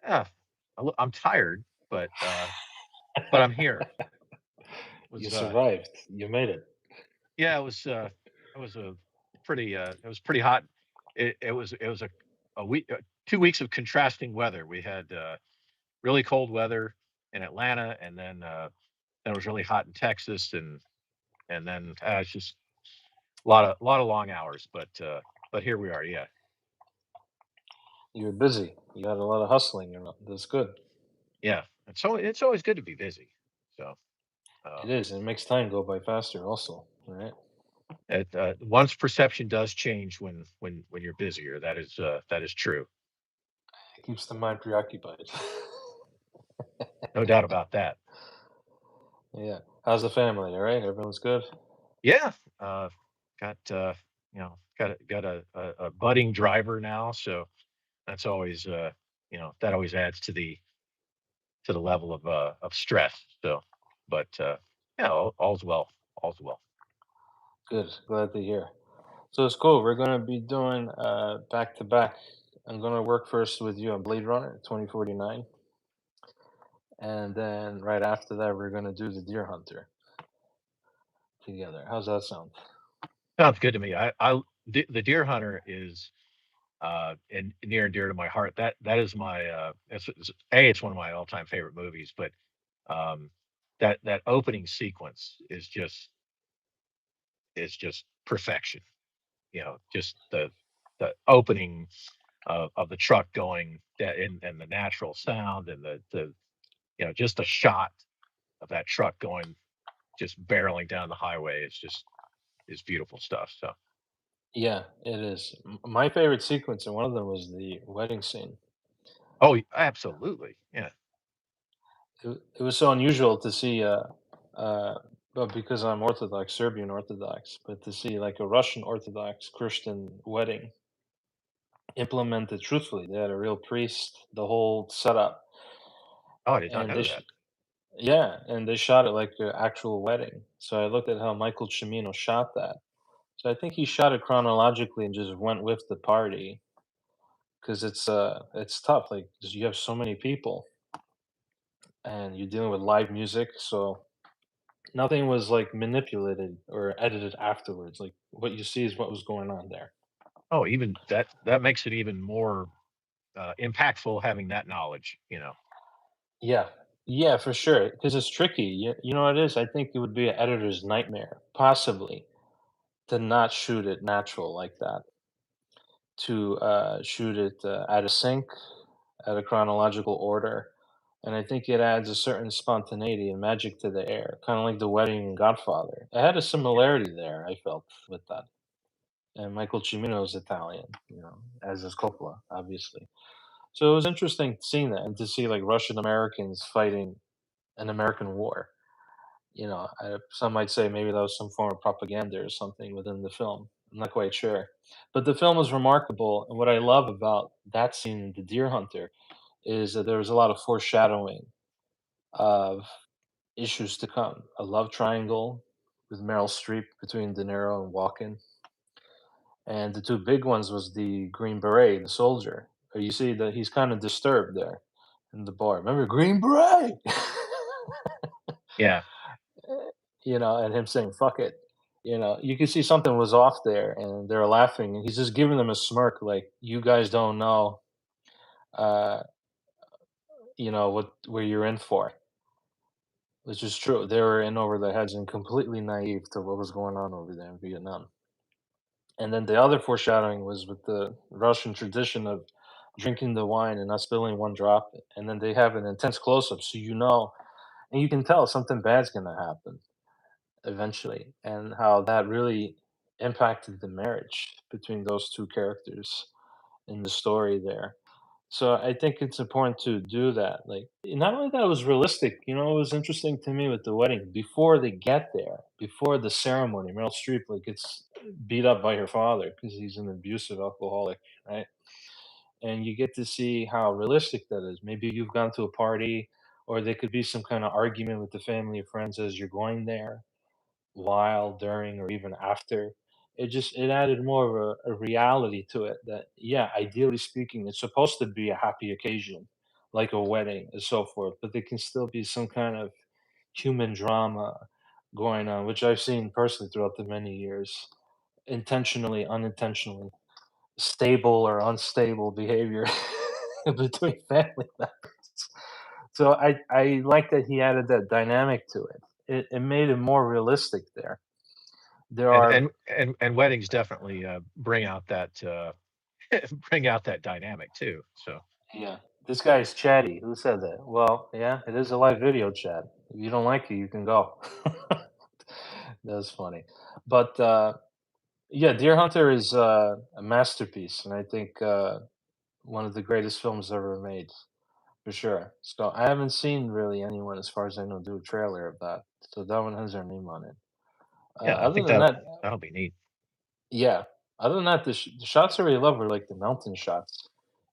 Yeah, I'm tired, but I'm here. You Was survived. You made it. Yeah, it was a it was pretty hot. It was a week 2 weeks of contrasting weather. We had really cold weather in Atlanta, and then it was really hot in Texas, and then it's just a lot of long hours. But here we are. Yeah, You were busy. You had a lot of hustling. That's good. yeah. It's always good to be busy. So It um, is. It makes time go by faster. Also, right? one's perception does change when you're busier. That is true. It keeps the mind preoccupied. No doubt about that. Yeah. How's the family? All right. Everyone's good. Yeah, got got a budding driver now, so that's always that always adds to the level of stress. So, but yeah, all's well, all's well. Good. Glad to hear. So it's cool. We're gonna be doing back to back. I'm gonna work first with you on Blade Runner 2049, and then right after that, we're gonna do the Deer Hunter together. How's that sound? Sounds good to me. The Deer Hunter is and near and dear to my heart. That is my it's one of my all time favorite movies, but um, that opening sequence is just perfection. Just the opening of the truck going and the natural sound and the just the shot of that truck going just barreling down the highway is beautiful stuff. So Yeah, it is. My favorite sequence, and one of them was the wedding scene. absolutely, yeah. It was so unusual to see, uh, but because I'm Orthodox, Serbian Orthodox, but to see like a Russian Orthodox Christian wedding implemented truthfully. They had a real priest, the whole setup, Oh, I did not and know that. yeah, and they shot it like an actual wedding. So I looked at how Michael Cimino shot that. So I think he shot it chronologically and just went with the party because it's tough. Like 'cause you have so many people and you're dealing with live music, so nothing was like manipulated or edited afterwards. Like what you see is what was going on there. Oh, even that makes it even more impactful having that knowledge. Yeah. Yeah, for sure. Because it's tricky. You know what it is? I think it would be an editor's nightmare, possibly, to not shoot it natural like that. To shoot it out of sync, at a chronological order. And I think it adds a certain spontaneity and magic to the air, kind of like the wedding in Godfather. It had a similarity there, I felt, with that. And Michael Cimino's Italian, as is Coppola, obviously. So it was interesting seeing that and to see like Russian Americans fighting an American war. Some might say maybe that was some form of propaganda or something within the film. I'm not quite sure. But the film was remarkable. And what I love about that scene in The Deer Hunter is that there was a lot of foreshadowing of issues to come. A love triangle with Meryl Streep between De Niro and Walken. And the two big ones was the Green Beret, the soldier. You see that he's kind of disturbed there in the bar. Remember Green Beret? Yeah. And him saying "fuck it." You could see something was off there, and they're laughing, and he's just giving them a smirk, like you guys don't know, uh, what where you're in for. Which is true. They were in over their heads and completely naive to what was going on over there in Vietnam. And then the other foreshadowing was with the Russian tradition of drinking the wine and not spilling one drop. And then they have an intense close up, so and you can tell something bad's going to happen eventually, and how that really impacted the marriage between those two characters in the story there. So I think it's important to do that. Like, not only that, it was realistic. It was interesting to me with the wedding. Before they get there, before the ceremony, Meryl Streep like gets beat up by her father because he's an abusive alcoholic, right? And you get to see how realistic that is. Maybe you've gone to a party, or there could be some kind of argument with the family or friends as you're going there, while, during, or even after. It added more of a reality to it that, yeah, ideally speaking, it's supposed to be a happy occasion like a wedding and so forth, but there can still be some kind of human drama going on, which I've seen personally throughout the many years, intentionally, unintentionally, stable or unstable behavior between family members. So I like that he added that dynamic to it. It made it more realistic there. There And are, and weddings definitely, bring out that, bring out that dynamic too, so yeah. This guy is chatty. Who said that? Well, yeah, it is a live video chat. If you don't like it, you can go. That's funny. But yeah, Deer Hunter is a masterpiece, and I think one of the greatest films ever made, for sure. So I haven't seen really anyone, as far as I know, do a trailer of that. So that one has our name on it. yeah, I Other think than that that, that'll be neat. yeah. Other than that, the shots I really love were like the mountain shots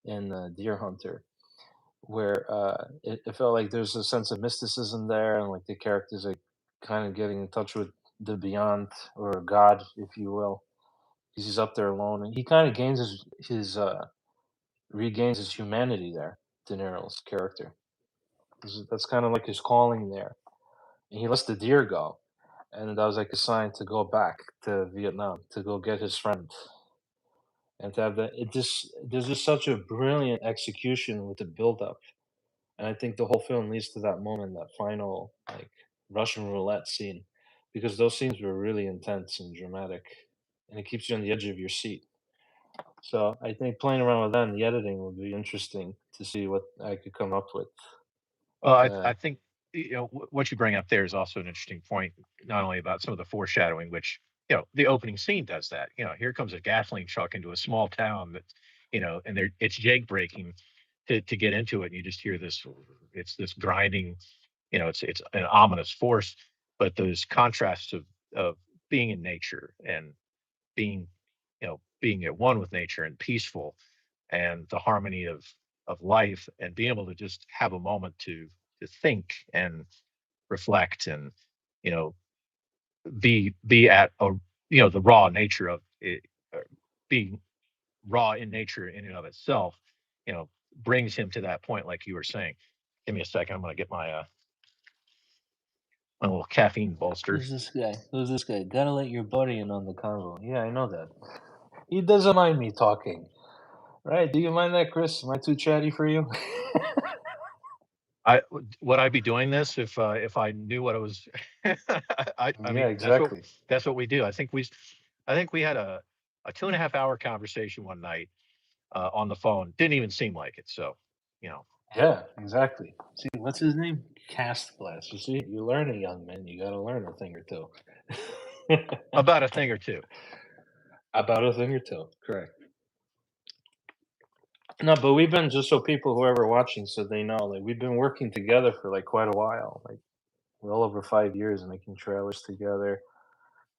in Deer Hunter, where it felt like there's a sense of mysticism there, and like the characters like kind of getting in touch with the beyond or God, if you will, because he's up there alone, and he kind of gains his regains his humanity there. De Niro's character. That's kind of like his calling there, and he lets the deer go, and that was like a sign to go back to Vietnam to go get his friend, and to have that. It just there's just such a brilliant execution with the build up. And I think the whole film leads to that moment, that final like Russian roulette scene, because those scenes were really intense and dramatic, and it keeps you on the edge of your seat. So I think playing around with that in the editing would be interesting to see what I could come up with. Well, Uh, I think, what you bring up there is also an interesting point, not only about some of the foreshadowing, which, the opening scene does that. Here comes a gasoline truck into a small town that, and it's jake breaking to get into it, and you just hear this. It's this grinding. It's an ominous force, but those contrasts of being in nature and being, being at one with nature and peaceful, and the harmony of life, and being able to just have a moment to think and reflect, and you know be at a, the raw nature of it, being raw in nature in and of itself, you know brings him to that point, like you were saying. Give me a second, I'm going to get my little caffeine bolster. who's this guy? Who's this guy? Gotta let your buddy in on the convo. Yeah, I know that. He doesn't mind me talking, right? Do you mind that, Chris? Am I too chatty for you? Would I be doing this if I knew what I was? I Yeah, mean, exactly. that's what we do. I think we had a 2.5 hour conversation one night, on the phone. Didn't even seem like it. So, you know, Yeah, exactly. See, what's his name? Cast Blast. You see, you learn a young man. You got to learn a thing or two. about a thing or two. About a thing or two. Correct. No, but we've been just so people who are watching, so they know. Like we've been working together for like quite a while, like well over 5 years, making trailers together,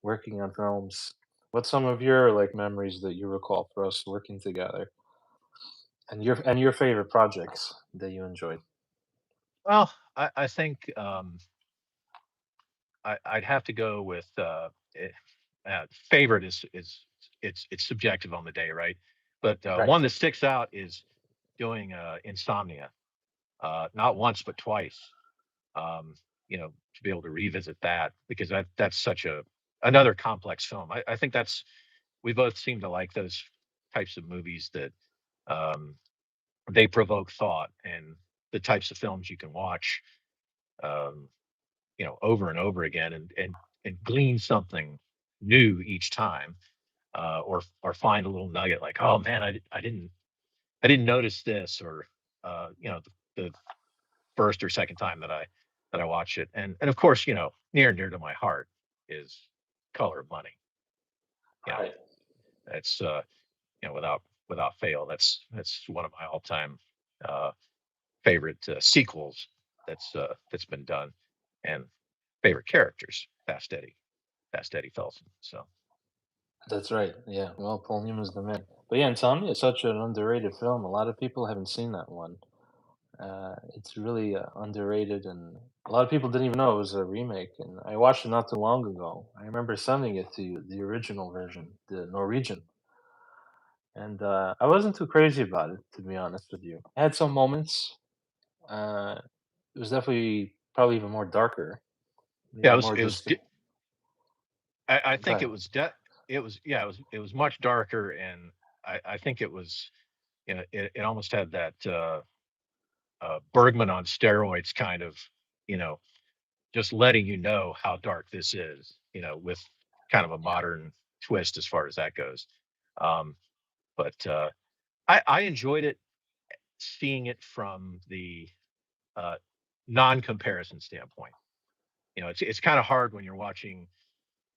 working on films. What's some of your like memories that you recall for us working together, and your favorite projects that you enjoyed? Well, I think, I'd have to go with, favorite is it's subjective on the day, right? But Right. one that sticks out is doing, Insomnia, not once but twice. To be able to revisit that, because that's such a another complex film. I think that's we both seem to like those types of movies that, um, they provoke thought, and the types of films you can watch, um, over and over again, and glean something new each time, or find a little nugget like, oh man, I didn't notice this, or, the first or second time that I watch it. And of course, near and dear to my heart is Color of Money. You know, Right. it's, without fail, that's one of my all-time, uh, favorite, sequels that's been done, and favorite characters, Fast Eddie Felson. So, That's right. Yeah. Well, Paul Newman's the man. But yeah, Insomnia is such an underrated film. A lot of people haven't seen that one. It's really underrated, and a lot of people didn't even know it was a remake. And I watched it not too long ago. I remember sending it to you, the original version, the Norwegian, and I wasn't too crazy about it, to be honest with you. I had some moments, Uh, it was definitely probably even more darker, Yeah, even more it was. just. I Go think it ahead. was. It was. Yeah, it was much darker, and I think it was. You know, it almost had that Bergman on steroids kind of. You know, just letting you know how dark this is. You know, with kind of a Yeah. modern twist as far as that goes. Um, but I enjoyed it seeing it from the uh, non-comparison standpoint. You know, it's kind of hard when you're watching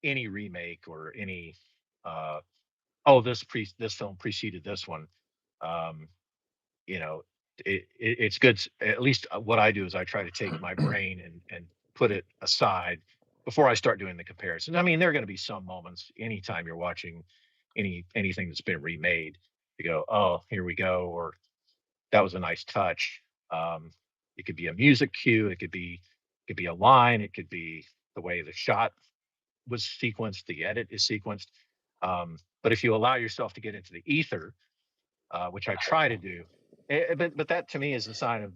any remake or any uh, oh this film preceded this one. Um, you know, it's good. At least what I do is I try to take my brain and put it aside before I start doing the comparison. I mean, there are going to be some moments anytime you're watching anything that's been remade. You go, oh, here we go, or that was a nice touch. Um, it could be a music cue. It could be a line. It could be the way the shot was sequenced. The edit is sequenced. But if you allow yourself to get into the ether, which I try to do, but that to me is a sign of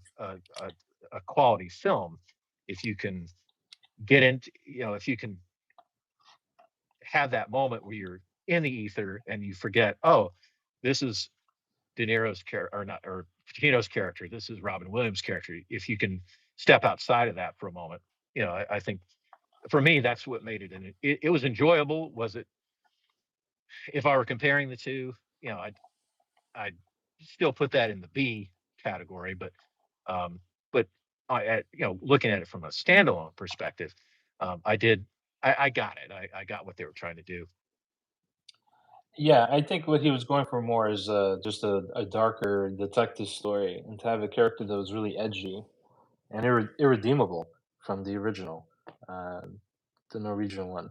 a quality film. If you can get into, you know, if you can have that moment where you're in the ether and you forget, oh, this is De Niro's character, or not, or Pacino's character. This is Robin Williams' character. If you can step outside of that for a moment, you know, I think for me that's what made it. And it was enjoyable. Was it? If I were comparing the two, you know, I'd still put that in the B category. Um, but you know, looking at it from a standalone perspective, I did. I got it. I got what they were trying to do. Yeah, I think what he was going for more is just a darker detective story, and to have a character that was really edgy and irredeemable from the original, uh, the Norwegian one.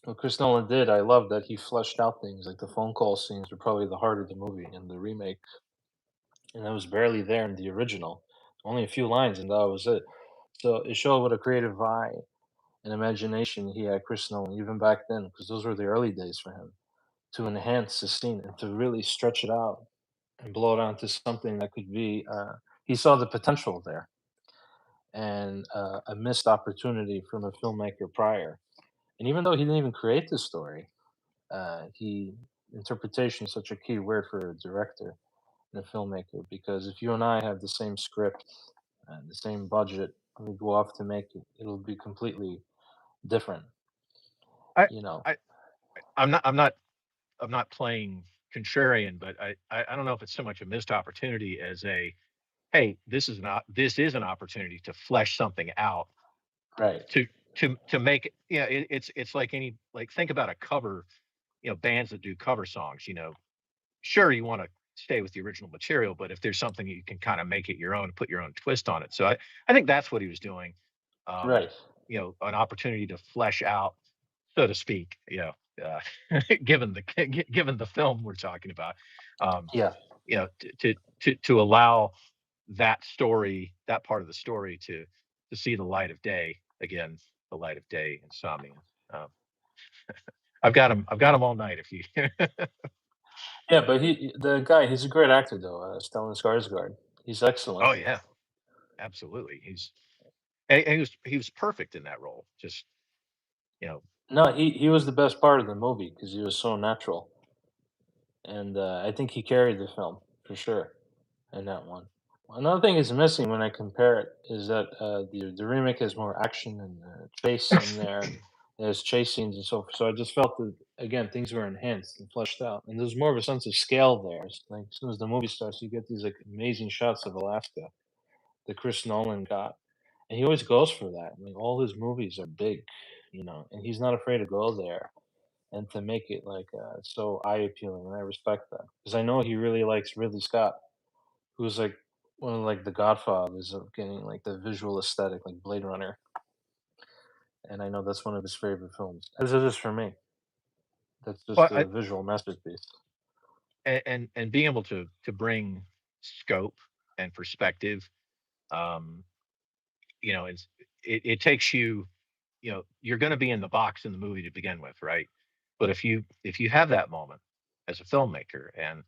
What Chris Nolan did, I love that he fleshed out things like the phone call scenes were probably the heart of the movie in the remake, and that was barely there in the original. Only a few lines, and that was it. So it showed what a creative eye and imagination he had, Chris Nolan, even back then, because those were the early days for him, to enhance the scene and to really stretch it out and blow it out to something that could be. He saw the potential there and a missed opportunity from a filmmaker prior. And even though he didn't even create the story, he interpretation is such a key word for a director and a filmmaker, because if you and I have the same script and the same budget and we go off to make it, it'll be completely different. I, You know, I, I'm not playing contrarian, but I don't know if it's so much a missed opportunity as a hey, this is an opportunity to flesh something out right? to to make it. Yeah, it's like any, like, think about a cover. You know, bands that do cover songs. You know, sure you want to stay with the original material, but if there's something you can kind of make it your own, put your own twist on it. So I think that's what he was doing. Um, Right. you know, an opportunity to flesh out, so to speak. You know, given the given the film we're talking about. Um, Yeah. you know, to allow that story, that part of the story, to see the light of day again, the light of day, insomnia. Um, I've got him. I've got him all night. If you, Yeah, but the guy, he's a great actor though, Stellan Skarsgård. He's excellent. oh yeah, absolutely. And he was perfect in that role. Just, you know, No, he was the best part of the movie because he was so natural, and I think he carried the film for sure in that one. Another thing is missing when I compare it is that the remake has more action and chase in there. There's chase scenes and so forth. So I just felt that again things were enhanced and fleshed out, and there's more of a sense of scale there. It's like as soon as the movie starts, you get these like amazing shots of Alaska that Chris Nolan got, and he always goes for that. Like all his movies are big, and he's not afraid to go there and to make it like so eye appealing. And I respect that because I know he really likes Ridley Scott, who's like one of like the godfathers of getting like the visual aesthetic, like Blade Runner. And I know that's one of his favorite films, as it is for me. That's well, just a visual masterpiece. and being able to bring scope and perspective. Um, you know, it takes you. You know, you're going to be in the box in the movie to begin with, right? But if you have that moment as a filmmaker and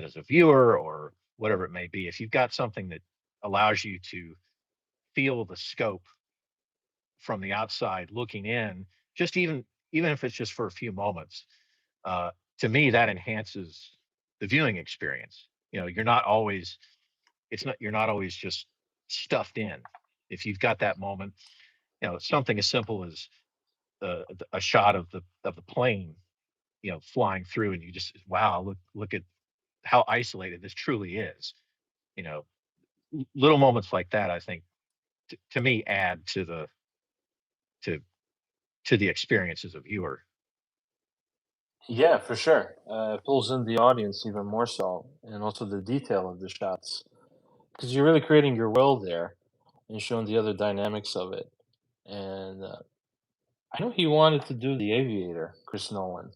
as a viewer or whatever it may be, if you've got something that allows you to feel the scope from the outside looking in, just even if it's just for a few moments. Uh, to me, that enhances the viewing experience. You know, you're not always just stuffed in. If you've got that moment, you know, something as simple as a shot of the plane, you know, flying through, and you just wow, look at how isolated this truly is. You know, little moments like that, I think, to me, add to to the experience as a viewer. Yeah, for sure. It pulls in the audience even more so, and also the detail of the shots, because you're really creating your world there and showing the other dynamics of it. And I know he wanted to do The Aviator, Chris Nolan,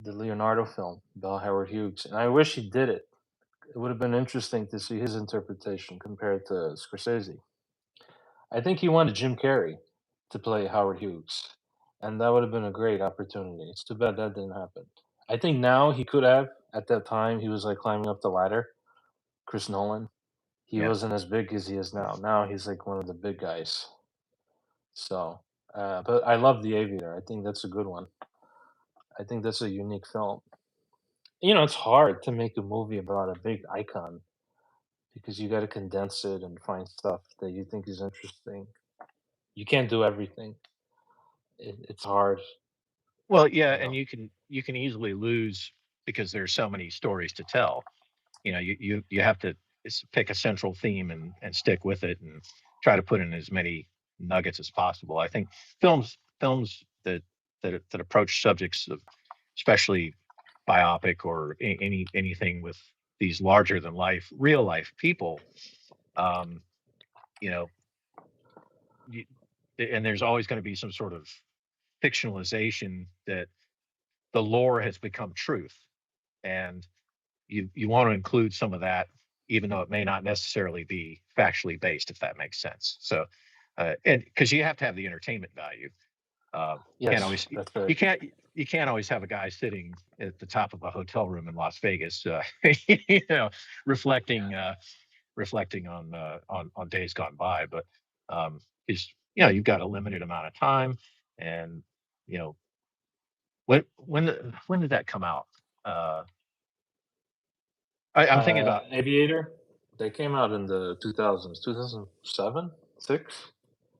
the Leonardo film about Howard Hughes, and I wish he did it. It would have been interesting to see his interpretation compared to Scorsese. I think he wanted Jim Carrey to play Howard Hughes, and that would have been a great opportunity. It's too bad that didn't happen. I think now he could have. At that time, he was like climbing up the ladder. Chris Nolan. He Yeah. wasn't as big as he is now. Now he's like one of the big guys. So, but I love The Aviator. I think that's a good one. I think that's a unique film. You know, it's hard to make a movie about a big icon because you got to condense it and find stuff that you think is interesting. You can't do everything. It's hard, Well, yeah, you and know. you can easily lose because there's so many stories to tell. You know, you have to pick a central theme and stick with it and try to put in as many nuggets as possible. I think films that approach subjects of, especially biopic or anything with these larger than life, real life people, um, you know, you, and there's always going to be some sort of fictionalization that the lore has become truth, and you want to include some of that, even though it may not necessarily be factually based, if that makes sense. So, and because you have to have the entertainment value, can't Yes, always that's right. you can't you can't always have a guy sitting at the top of a hotel room in Las Vegas, you know, reflecting on days gone by. But is you know you've got a limited amount of time, and you know when did that come out? Uh, I'm thinking about Aviator. They came out in the 2000s, 2007, six.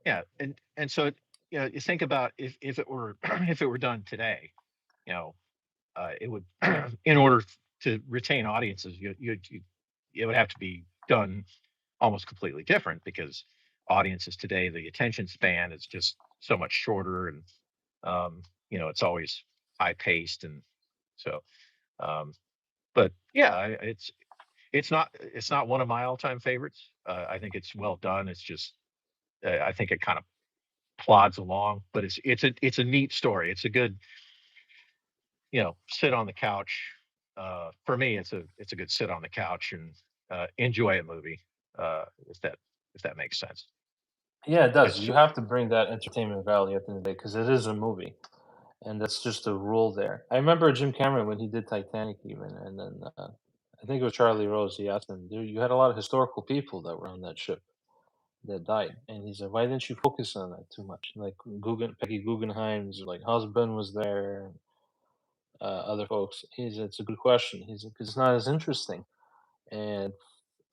yeah, and so you know you think about if it were if it were done today, you know, it would in order to retain audiences, you it would have to be done almost completely different because audiences today, the attention span is just so much shorter, and you know it's always high paced, and so um, but yeah, it's not one of my all time favorites. I think it's well done. It's just I think it kind of plods along, but it's a neat story. It's a good, you know, sit on the couch. For me, it's a good sit on the couch and enjoy a movie. If that makes sense. Yeah, it does. It's You have to bring that entertainment value at the end of the day because it is a movie, and that's just a rule there. I remember Jim Cameron when he did Titanic, even, and then I think it was Charlie Rose. He asked him, "Dude, you had a lot of historical people that were on that ship that died," and he said, "Why didn't you focus on that too much? Like Peggy Guggenheim's like husband was there, other folks." He said, "It's a good question." He said, "Because it's not as interesting." And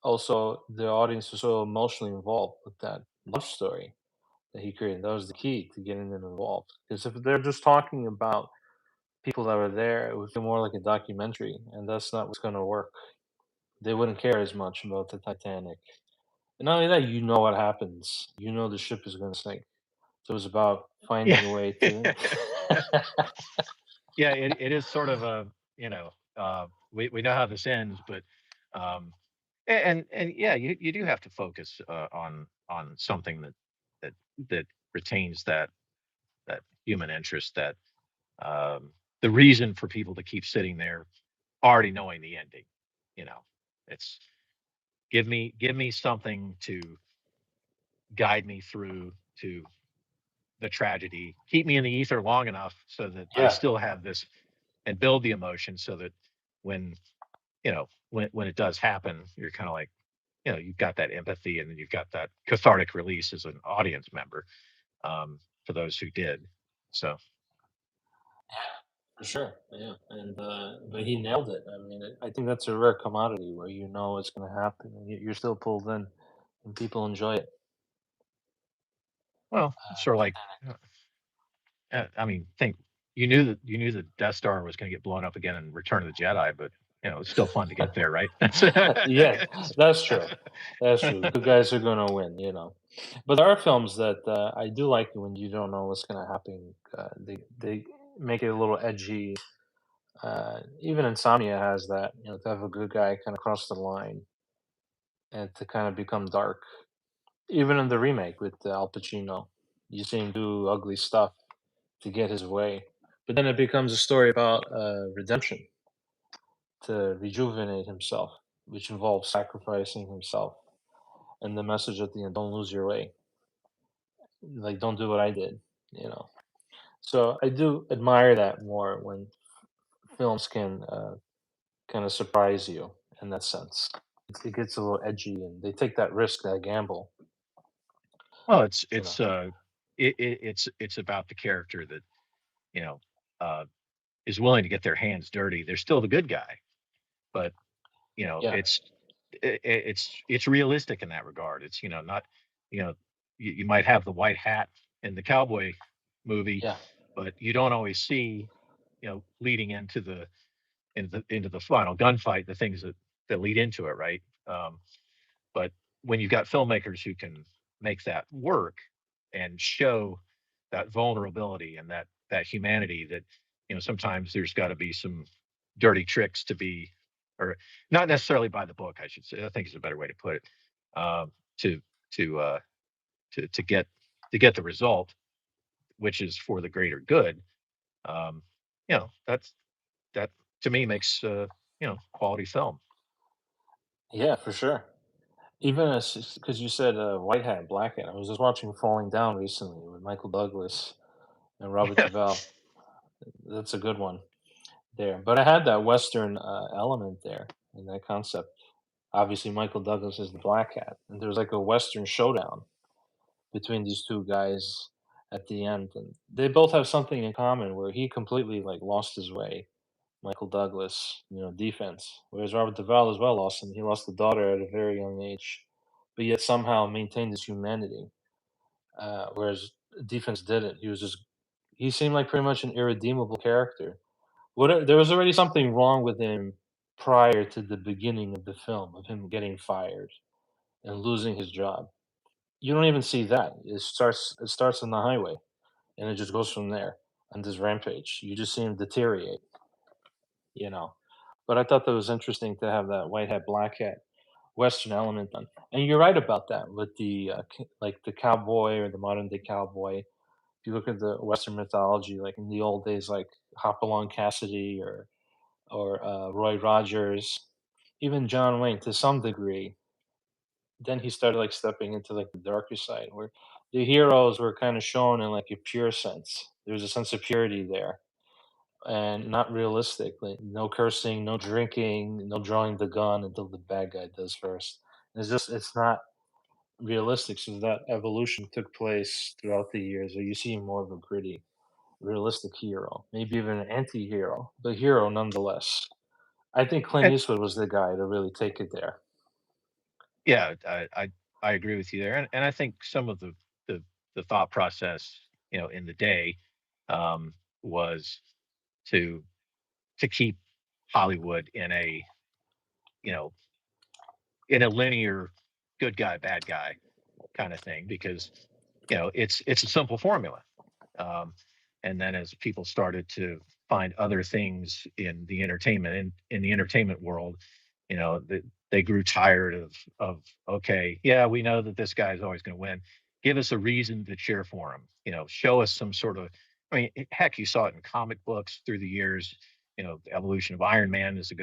also, the audience was so emotionally involved with that love story that he created. That was the key to getting them involved. Because if they're just talking about people that were there, it would feel more like a documentary, and that's not what's going to work. They wouldn't care as much about the Titanic. And not only that, you know what happens. You know the ship is going to sink. So it's about yeah, finding a way to. yeah. It is sort of a you know we know how this ends, but um, and yeah, you do have to focus on something that that retains that human interest, that the reason for people to keep sitting there already knowing the ending. You know, it's give me something to guide me through to the tragedy, keep me in the ether long enough so that I Yeah. still have this and build the emotion so that when you know when it does happen, you're kind of like you've got that empathy, and then you've got that cathartic release as an audience member, for those who did. So, For sure, yeah, and but he nailed it. I mean, I think that's a rare commodity where you know it's going to happen and you're still pulled in, and people enjoy it. well, it's sort of like, uh, I mean, think you knew the Death Star was going to get blown up again in Return of the Jedi, but it's still fun to get there, right? Yeah, that's true. That's true. The good guys are going to win, you know. But there are films that I do like when you don't know what's going to happen. They make it a little edgy. Even Insomnia has that, to have a good guy kind of cross the line and to kind of become dark. Even in the remake with Al Pacino, you see him do ugly stuff to get his way, but then it becomes a story about redemption to rejuvenate himself, which involves sacrificing himself. And the message at the end: don't lose your way. Like, don't do what I did. You know. So I do admire that more when films can kind of surprise you in that sense. It gets a little edgy, and they take that risk, that gamble. Well, it's You know. it's it's about the character that you know uh, is willing to get their hands dirty. They're still the good guy, but Yeah. it's realistic in that regard. It's not you know you might have the white hat in the cowboy movie, Yeah. but you don't always see leading into the final gunfight the things that lead into it, right? But when you've got filmmakers who can make that work and show that vulnerability and that humanity, that sometimes there's got to be some dirty tricks to be, or not necessarily by the book, I should say. I think is a better way to put it. To to uh, to get the result, which is for the greater good. Um, that's that to me makes quality film. Yeah, for sure. Even as because you said white hat, black hat. I was just watching Falling Down recently with Michael Douglas and Robert Duvall. That's a good one there. But I had that Western element there in that concept. Obviously, Michael Douglas is the black hat, and there's like a Western showdown between these two guys at the end, and they both have something in common where he completely like lost his way. Michael Douglas, defense, whereas Robert Duvall as well lost him. He lost the daughter at a very young age, but yet somehow maintained his humanity. Whereas defense didn't. He seemed like pretty much an irredeemable character. There was already something wrong with him prior to the beginning of the film, of him getting fired and losing his job. You don't even see that. It starts on the highway, and it just goes from there on this rampage. You just see him deteriorate, you know. But I thought that was interesting to have that white hat, black hat, Western element on. And you're right about that with the like the cowboy or the modern day cowboy. If you look at the Western mythology, like in the old days, like Hopalong Cassidy or Roy Rogers, even John Wayne to some degree. Then he started like stepping into like the darker side, where the heroes were kind of shown in like a pure sense. There's a sense of purity there, and not realistic. Like no cursing, no drinking, no drawing the gun until the bad guy does first. It's not realistic. So that evolution took place throughout the years, where you see more of a gritty, realistic hero, maybe even an anti-hero, but hero nonetheless. I think Clint And Eastwood was the guy to really take it there. yeah, I agree with you there, and I think some of the the thought process, in the day, was to keep Hollywood you know in a linear good guy bad guy kind of thing, because it's a simple formula. Um, and then as people started to find other things in the entertainment world, they grew tired of okay, yeah, we know that this guy is always going to win. Give us a reason to cheer for him. Show us some sort of. I mean, heck, you saw it in comic books through the years. The evolution of Iron Man is a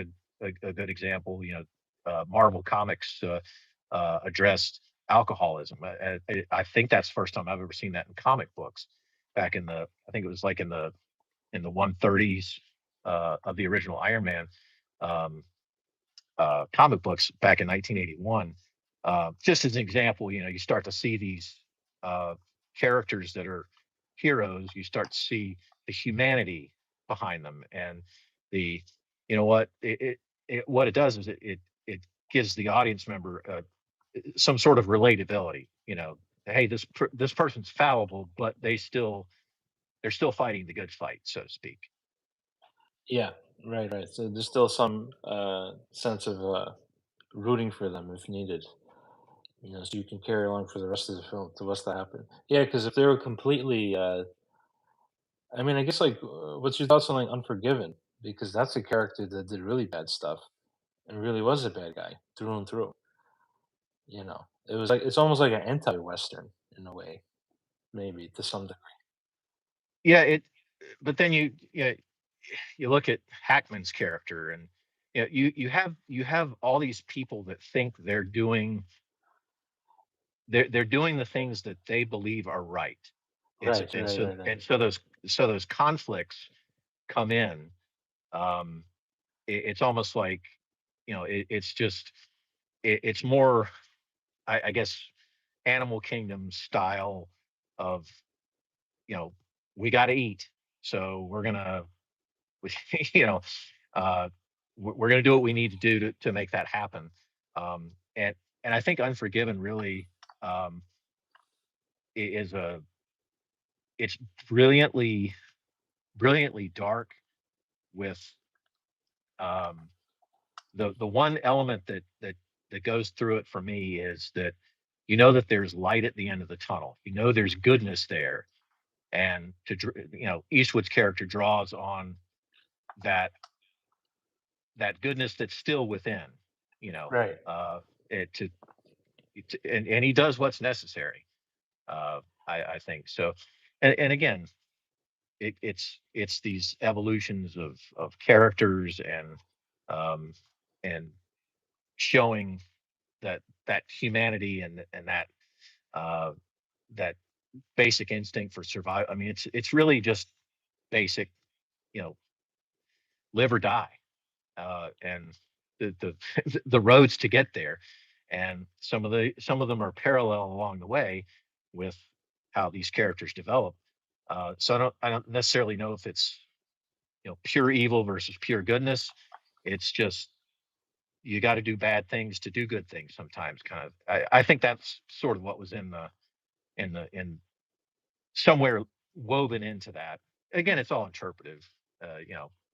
good example. Marvel Comics addressed alcoholism. I think that's the first time I've ever seen that in comic books. Back in the, I think it was like in the 130s of the original Iron Man um, comic books back in 1981. Just as an example, you start to see these uh, characters that are heroes. You start to see the humanity behind them, and the you know what what it does is it gives the audience member some sort of relatability. Hey, this person's fallible, but they're still fighting the good fight, so to speak. Yeah, right, right. So there's still some sense of rooting for them if needed. So you can carry along for the rest of the film to what's to happen. Yeah, because if they were completely, I mean, I guess like, what's your thoughts on like Unforgiven? Because that's a character that did really bad stuff and really was a bad guy through and through. It was like it's almost like an anti-Western in a way, maybe to some degree. Yeah, but then you look at Hackman's character, and you have all these people that think they're doing the things that they believe are right. It's Right, and right, so right, right. and so those conflicts come in. Um, it's almost like it's just it's more, I guess, Animal Kingdom style of you know we got to eat, so we're gonna you know uh, we're gonna do what we need to do to make that happen. And I think Unforgiven really um, is a it's brilliantly dark with um, the one element that goes through it for me is that that there's light at the end of the tunnel. There's goodness there, and Eastwood's character draws on that that goodness that's still within. You know, Right. it to and he does what's necessary. I think so, and again, it's these evolutions of characters um, and showing that humanity and uh, that basic instinct for survival. I mean, it's really just basic, you know, live or die, and the the roads to get there, and some of them are parallel along the way with how these characters develop. So I don't necessarily know if it's pure evil versus pure goodness. It's just you got to do bad things to do good things sometimes. Kind of, I think that's sort of what was in somewhere woven into that. Again, it's all interpretive,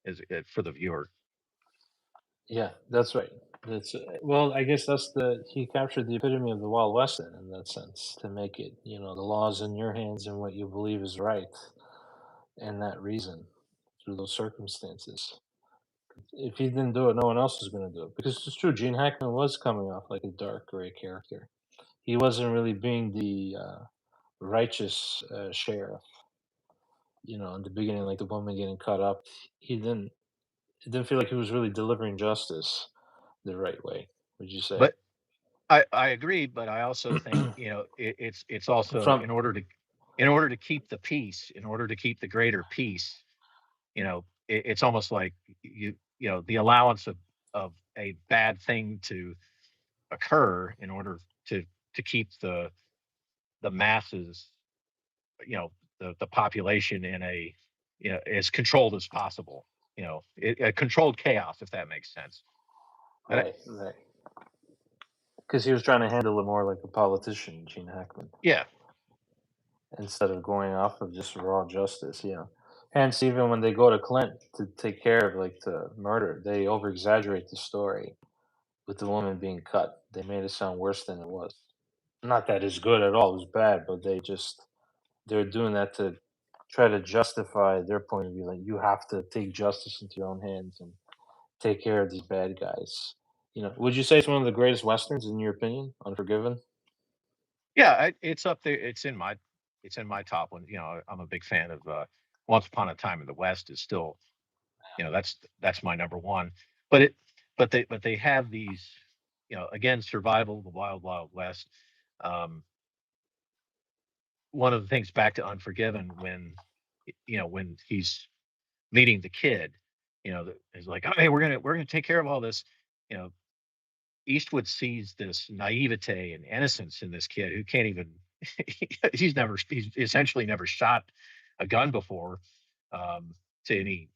as for the viewer. Yeah, that's right. That's well, I guess that's the he captured the epitome of the Wild West in that sense to make it, the laws in your hands and what you believe is right, and that reason through those circumstances. If he didn't do it, no one else was going to do it. Because it's true, Gene Hackman was coming off like a dark gray character. He wasn't really being the righteous sheriff. In the beginning, like the woman getting cut up, he didn't. It didn't feel like he was really delivering justice the right way. Would you say? But I agree, but I also think it's also From in order to keep the peace, in order to keep the greater peace. It's almost like the allowance of a bad thing to occur in order to keep the masses, the population in as controlled as possible. A controlled chaos, if that makes sense. And right, right, because he was trying to handle it more like a politician, Gene Hackman, yeah, instead of going off of just raw justice. Hence, even when they go to Clint to take care of like the murder, they over exaggerate the story with the woman being cut. They made it sound worse than it was. Not that it's good at all; it was bad, but they're doing that to try to justify their point of view. Like you have to take justice into your own hands and take care of these bad guys. Would you say it's one of the greatest westerns in your opinion? Unforgiven. yeah, it's up there. It's in my top one. I'm a big fan of Once Upon a Time in the West. Is still that's my number one. But they have these, again, survival, the wild wild west. Um, One of the things, back to Unforgiven, when he's meeting the kid, is like, oh, hey, we're gonna take care of all this, you know Eastwood sees this naivete and innocence in this kid who can't even he's essentially never shot a gun before, um, to any,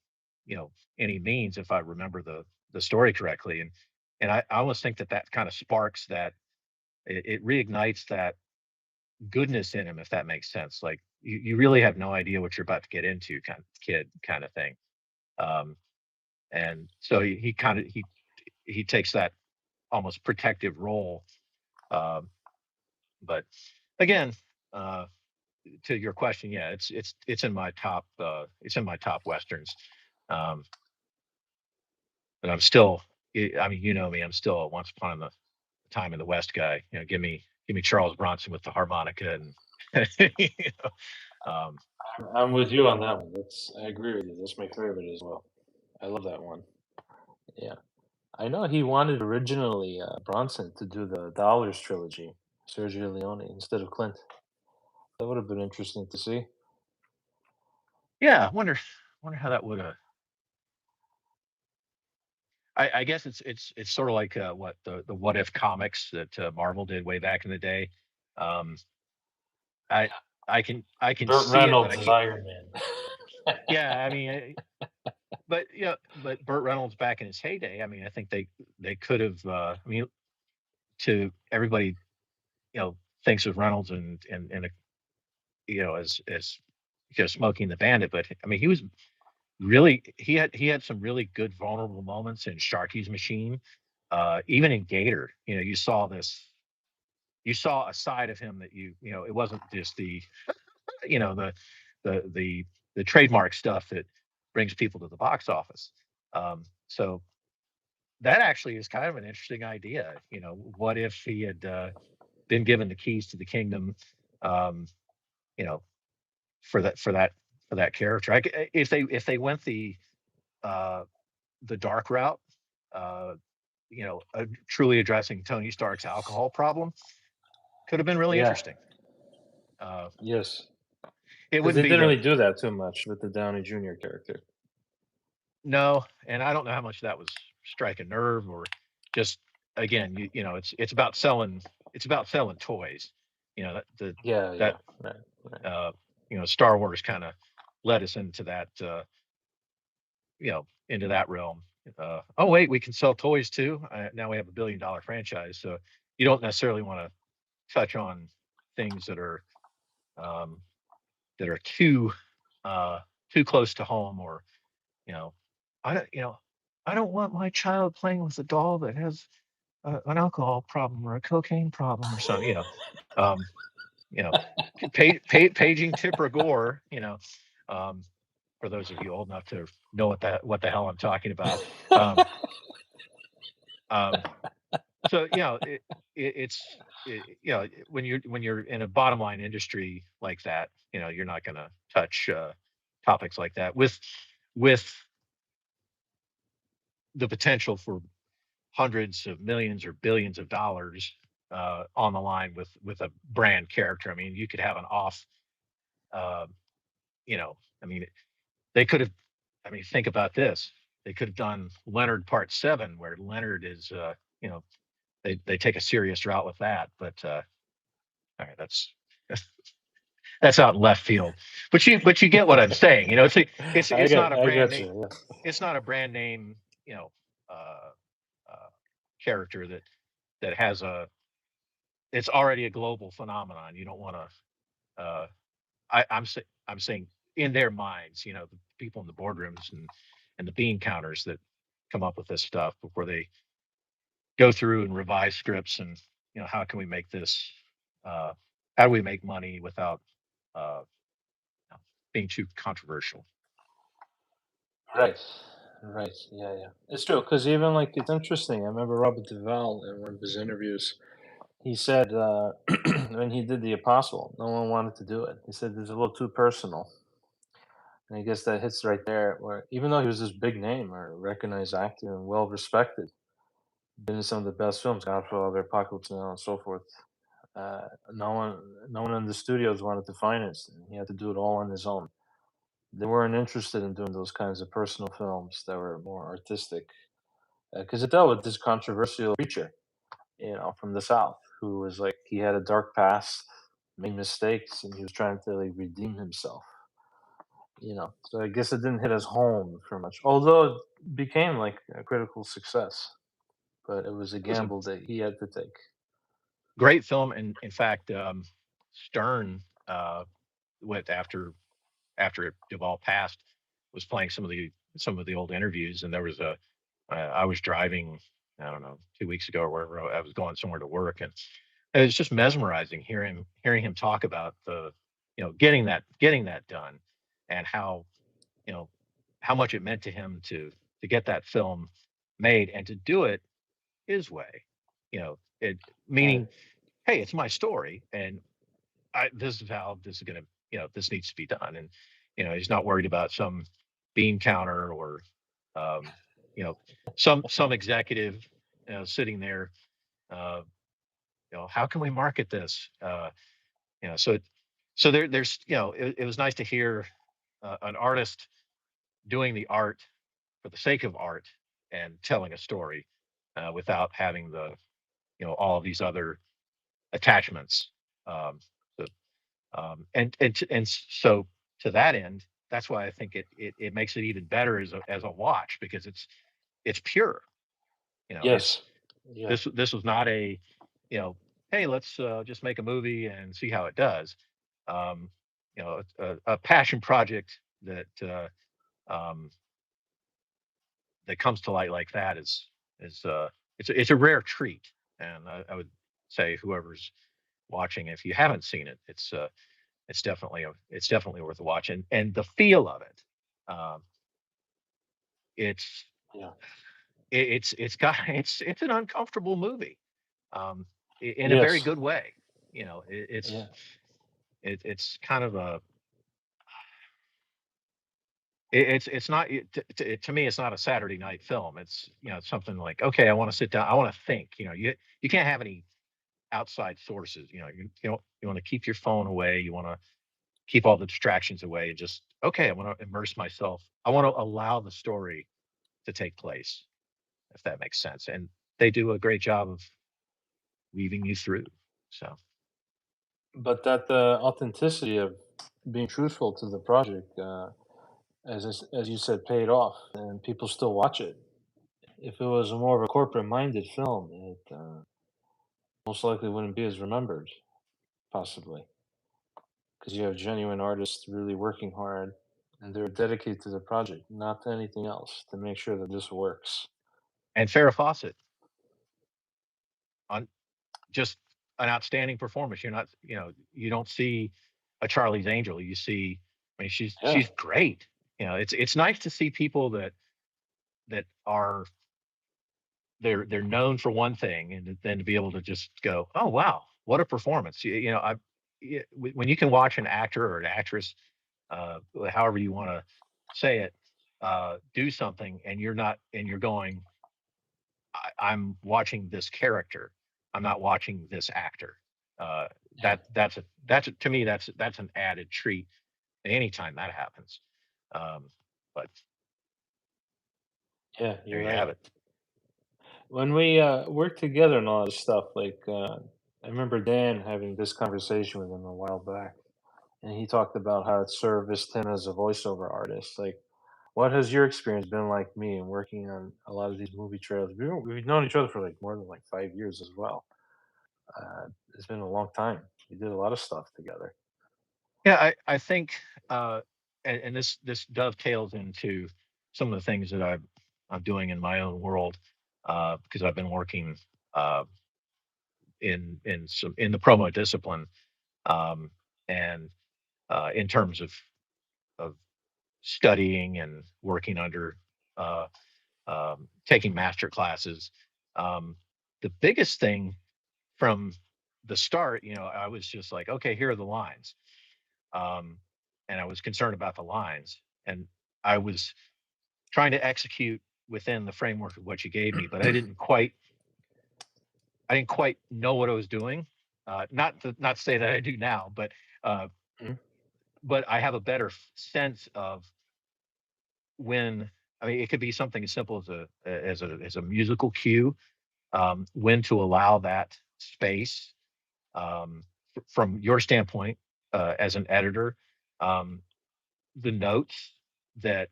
you know, any means, if I remember the story correctly. And I almost think that that kind of sparks that, it reignites that goodness in him, if that makes sense. Like you really have no idea what you're about to get into, kind of kid kind of thing. Um, and so he kind of he takes that almost protective role. Um, but again, uh, to your question, yeah, it's in my top, it's in my top westerns. Um, but I'm still, I mean, you know me, I'm still a once upon a time in the West guy. You know, give me Charles Bronson with the harmonica and you um, I'm with you on that one. That's I agree with you. That's my favorite as well. I love that one. Yeah, I know he wanted originally Bronson to do the Dollars trilogy, Sergio Leone instead of Clint. That would have been interesting to see. yeah. Wonder how that would have. I guess it's sort of like, what the what if comics that, Marvel did way back in the day. Um, I I can Burt see it, but Reynolds I is can't. Iron Man. Yeah, I mean, but yeah, but Burt Reynolds back in his heyday, I mean, I think they could have. I mean, to everybody, you know, thinks of Reynolds and you know, as Smoking the Bandit, but I mean, he was really he had some really good vulnerable moments in Sharky's Machine, even in Gator. You know, you saw a side of him that you know, it wasn't just the, you know, the the the trademark stuff that brings people to the box office. So that actually is kind of an interesting idea. You know, what if he had, been given the keys to the kingdom, um, you know, for that character? If they went uh, the dark route, uh, you know, truly addressing Tony Stark's alcohol problem, could have been really Yeah. interesting. Uh, Yes. it Because wouldn't they be didn't the really do that too much with the Downey Jr. character. No, and I don't know how much that was strike a nerve or just, again, you know, it's about selling toys. You know, Yeah, that yeah. Right, right. uh you know, Star Wars kind of led us into that, you know, into that realm. Oh wait, we can sell toys too. Now we have $1 billion franchise, so you don't necessarily want to touch on things um that are uh too close to home, or, you know, you know, I don't want my child playing with a doll that has an alcohol problem or a cocaine problem or something. Um, you know, paging Tipper Gore. You know, um, for those of you old enough to know what the hell I'm talking about. Um, um, so you know, you know, when you're in a bottom line industry like that, you know, you're not going to touch, topics like that with the potential for hundreds of millions or billions of dollars, on the line with a brand character. I mean, you could have an off, uh, you know, I mean, they could have. I mean, think about this. They could have done Leonard Part Seven, where Leonard is, you know, they take a serious route with that. But, all right, that's out in left field. But you get what I'm saying. You know, it's not a I brand got name. you. It's not a brand name. You know, uh, uh, character that has a it's already a global phenomenon. You don't want to. I'm saying in their minds, you know, the people in the boardrooms and the bean counters that come up with this stuff before they go through and revise scripts, and, you know, how can we make this? Uh, how do we make money without, uh, being too controversial? Right. Right. Yeah, yeah. It's true because even like it's interesting. I remember Robert Duvall in one of his interviews. He said when he did The Apostle, no one wanted to do it. He said it's a little too personal, and I guess that hits right there. Where even though he was this big name or recognized actor and well respected, been in some of the best films, Godfather, Apocalypse Now, and so forth. No one in the studios wanted to finance it. He had to do it all on his own. They weren't interested in doing those kinds of personal films that were more artistic because it dealt with this controversial creature. from the South, who was like he had a dark past, made mistakes, and he was trying to like redeem himself. So I guess it didn't hit us home for much, although it became like a critical success. But it was a It was a gamble that he had to take. great film, and in fact, Stern went after Duvall passed, was playing some of the old interviews, and there was a I was driving, I don't know, 2 weeks ago or wherever I was going somewhere to work, and it was just mesmerizing hearing him talk about getting that done, and you know how much it meant to him to get that film made and to do it his way. It Right. meaning, hey, it's my story, and this is how this is going to, this needs to be done. And, he's not worried about some bean counter or, um, you know, some executive, sitting there, uh, how can we market this? So, there's, it was nice to hear an artist doing the art for the sake of art and telling a story, without having all of these other attachments. Um, so so to that end, that's why I think it makes it even better as a watch, because it's pure. It's Yes. Yeah. this was not a, you know, hey, let's just make a movie and see how it does. Um, a passion project um, that comes to light like that is it's a rare treat, and I would say whoever's watching, if you haven't seen it, it's definitely worth a watch, and the feel of it, um, it's Yeah. it's got it's an uncomfortable movie, um, in a very Yes. good way. Yeah. It's kind of a it's not to me, it's not a Saturday night film. It's, something like, okay, I want to sit down, I want to think. You can't have any outside sources. You want to keep your phone away. You want to keep all the distractions away, and just, okay, I want to immerse myself. I want to allow the story to take place, if that makes sense. And they do a great job of weaving you through. So, But that authenticity of being truthful to the project, as you said, paid off, and people still watch it. If it was a more of a corporate-minded film, it most likely wouldn't be as remembered, possibly, because you have genuine artists really working hard, and they're dedicated to the project, not to anything else, to make sure that this works. and Farrah Fawcett, on just an outstanding performance. You don't see a Charlie's Angel. You see, I mean, Yeah, she's great. It's nice to see people that are, they're known for one thing, and then to be able to just go, oh wow, what a performance. When you can watch an actor or an actress, however you want to say it, do something, and you're going, I'm watching this character. I'm not watching this actor. Uh, yeah, to me, that's an added treat anytime that happens. Um, but yeah. there You're you have right. it. When we worked together and all this stuff, like I remember Dan having this conversation with him a while back, and he talked about how it serviced him as a voiceover artist. Like, what has your experience been like me in working on a lot of these movie trailers? We've known each other for like more than like 5 years as well. It's been a long time. We did a lot of stuff together. Yeah, I think, and this dovetails into some of the things that I'm doing in my own world, because I've been working, uh, in the promo discipline, um, and in terms of studying and working under, uh, taking master classes. Um, the biggest thing from the start, I was just like, okay, here are the lines, um, and I was concerned about the lines, and I was trying to execute within the framework of what you gave me, but I didn't quite know what I was doing. Not to say that I do now, uh, Mhm. but I have a better sense of when. I mean, it could be something as simple as a musical cue, when to allow that space, from your standpoint, as an editor, um, the notes that,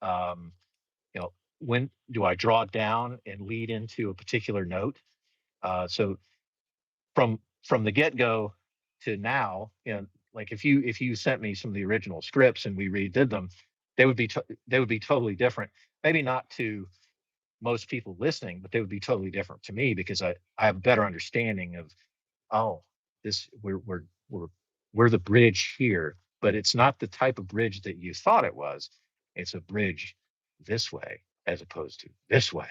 um, you know, when do I draw down and lead into a particular note? So from the get go to now, like if you sent me some of the original scripts and we redid them, they would be totally different. Maybe not to most people listening, but they would be totally different to me because I have a better understanding of, oh, this we're the bridge here, but it's not the type of bridge that you thought it was. It's a bridge this way as opposed to this way.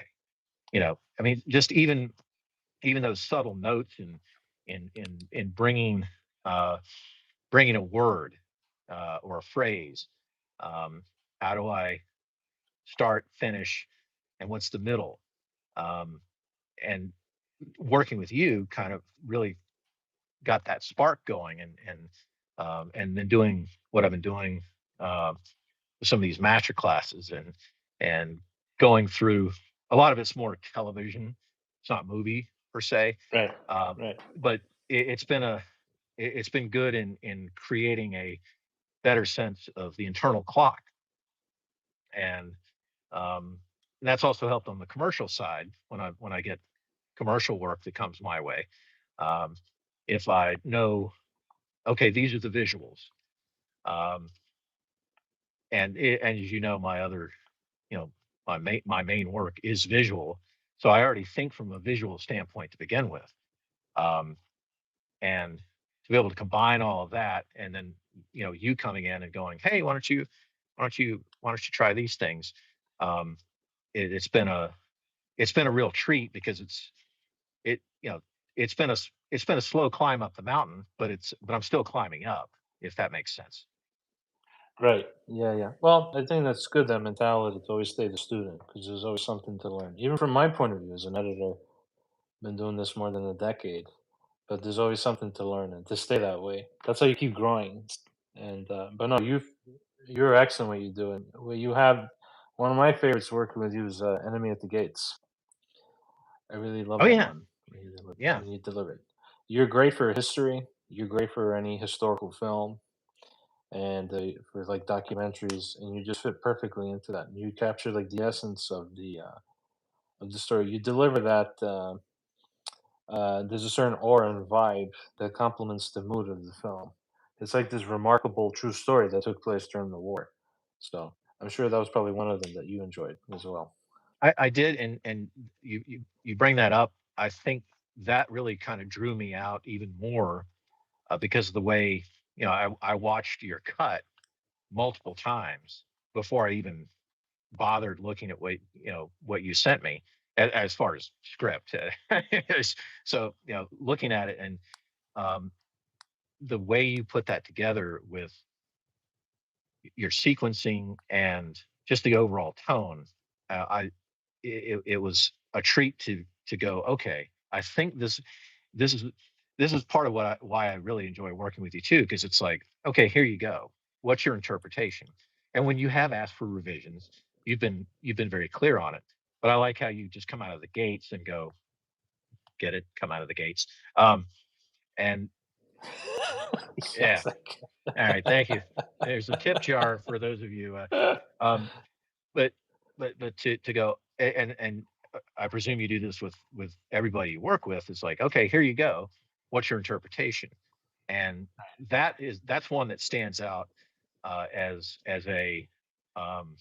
I mean, just even those subtle notes in uh, bringing a word, or a phrase. Um, how do I start, finish, and what's the middle? Um, and working with you kind of really got that spark going, and then doing what I've been doing, uh, with some of these master classes, and going through a lot of it's more television. It's not movie per se, Right. uh, Right. but it's been good in creating a better sense of the internal clock, and um, that's also helped on the commercial side when I get commercial work that comes my way. Um, if I know, okay, these are the visuals, um, and as you know, you know, my main work is visual, so I already think from a visual standpoint to begin with, um, and to be able to combine all of that, and then you coming in and going, hey, why don't you try these things? Um, it's been a real treat because it you know it's been a slow climb up the mountain, but I'm still climbing up, if that makes sense. Right. Yeah, yeah. Well, I think that's good, that mentality to always stay the student, because there's always something to learn. Even from my point of view as an editor, been doing this more than a decade, but there's always something to learn and to stay that way. That's how you keep growing. And but no, you're excellent what you do, and what you have. One of my favorites working with you is Enemy at the Gates. I really love Oh that yeah, one yeah. when you deliver it. You're great for history. You're great for any historical film and for like documentaries, and you just fit perfectly into that. You capture like the essence of the story. You deliver that. There's a certain aura and vibe that complements the mood of the film. It's like this remarkable true story that took place during the war. So I'm sure that was probably one of them that you enjoyed as well. I did, and you bring that up. I think that really kind of drew me out even more, because of the way, I watched your cut multiple times before I even bothered looking at what you sent me, as far as script. So looking at it, and um, the way you put that together with your sequencing and just the overall tone, I it was a treat to go, okay, I think this is this is part of why I really enjoy working with you too, because it's like, okay, here you go. What's your interpretation? And when you have asked for revisions, you've been very clear on it. But I like how you just come out of the gates and go, get it, come out of the gates. And yeah, Yes, I can. all right, thank you. There's a tip jar for those of you. Um, but but to go, and I presume you do this with everybody you work with. It's like, okay, here you go. What's your interpretation? And that's one that stands out, as a, um,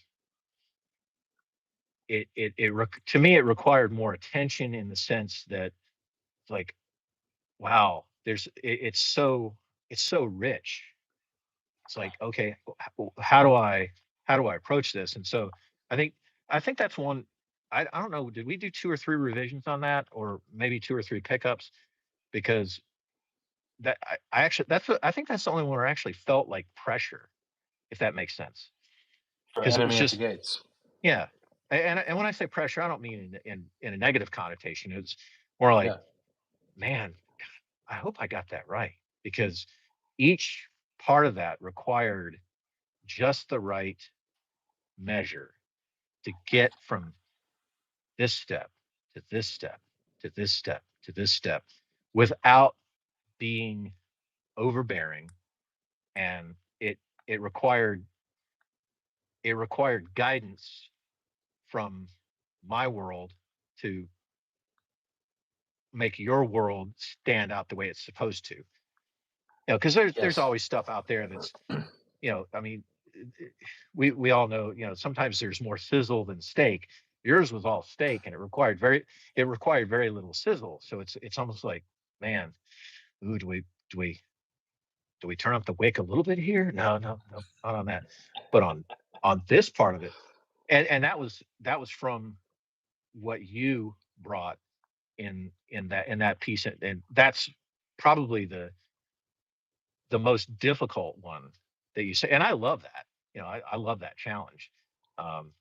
to me it required more attention, in the sense that, like, wow, it's so rich. It's like, okay, how do I approach this? And so I think I think that's one. I don't know. Did we do two or three revisions on that, or maybe two or three pickups? Because I actually I think that's the only one where I actually felt like pressure, if that makes sense. For Because it was Enemy at the just, Gates. yeah. And when I say pressure, I don't mean in a negative connotation. It's more like, Yeah. man, I hope I got that right, because each part of that required just the right measure to get from this step to this step. to this step to this step without being overbearing. And it required guidance from my world to make your world stand out the way it's supposed to. Because there's Yes. always stuff out there that's, I mean, we all know, sometimes there's more sizzle than steak. Yours was all steak, and it required very little sizzle. So it's almost like, man, ooh, do we do we turn up the wick a little bit here? No, no, no, not on that. But on this part of it, and that was from what you brought in that piece, and that's probably the most difficult one that you say. And I love that. I love that challenge, um,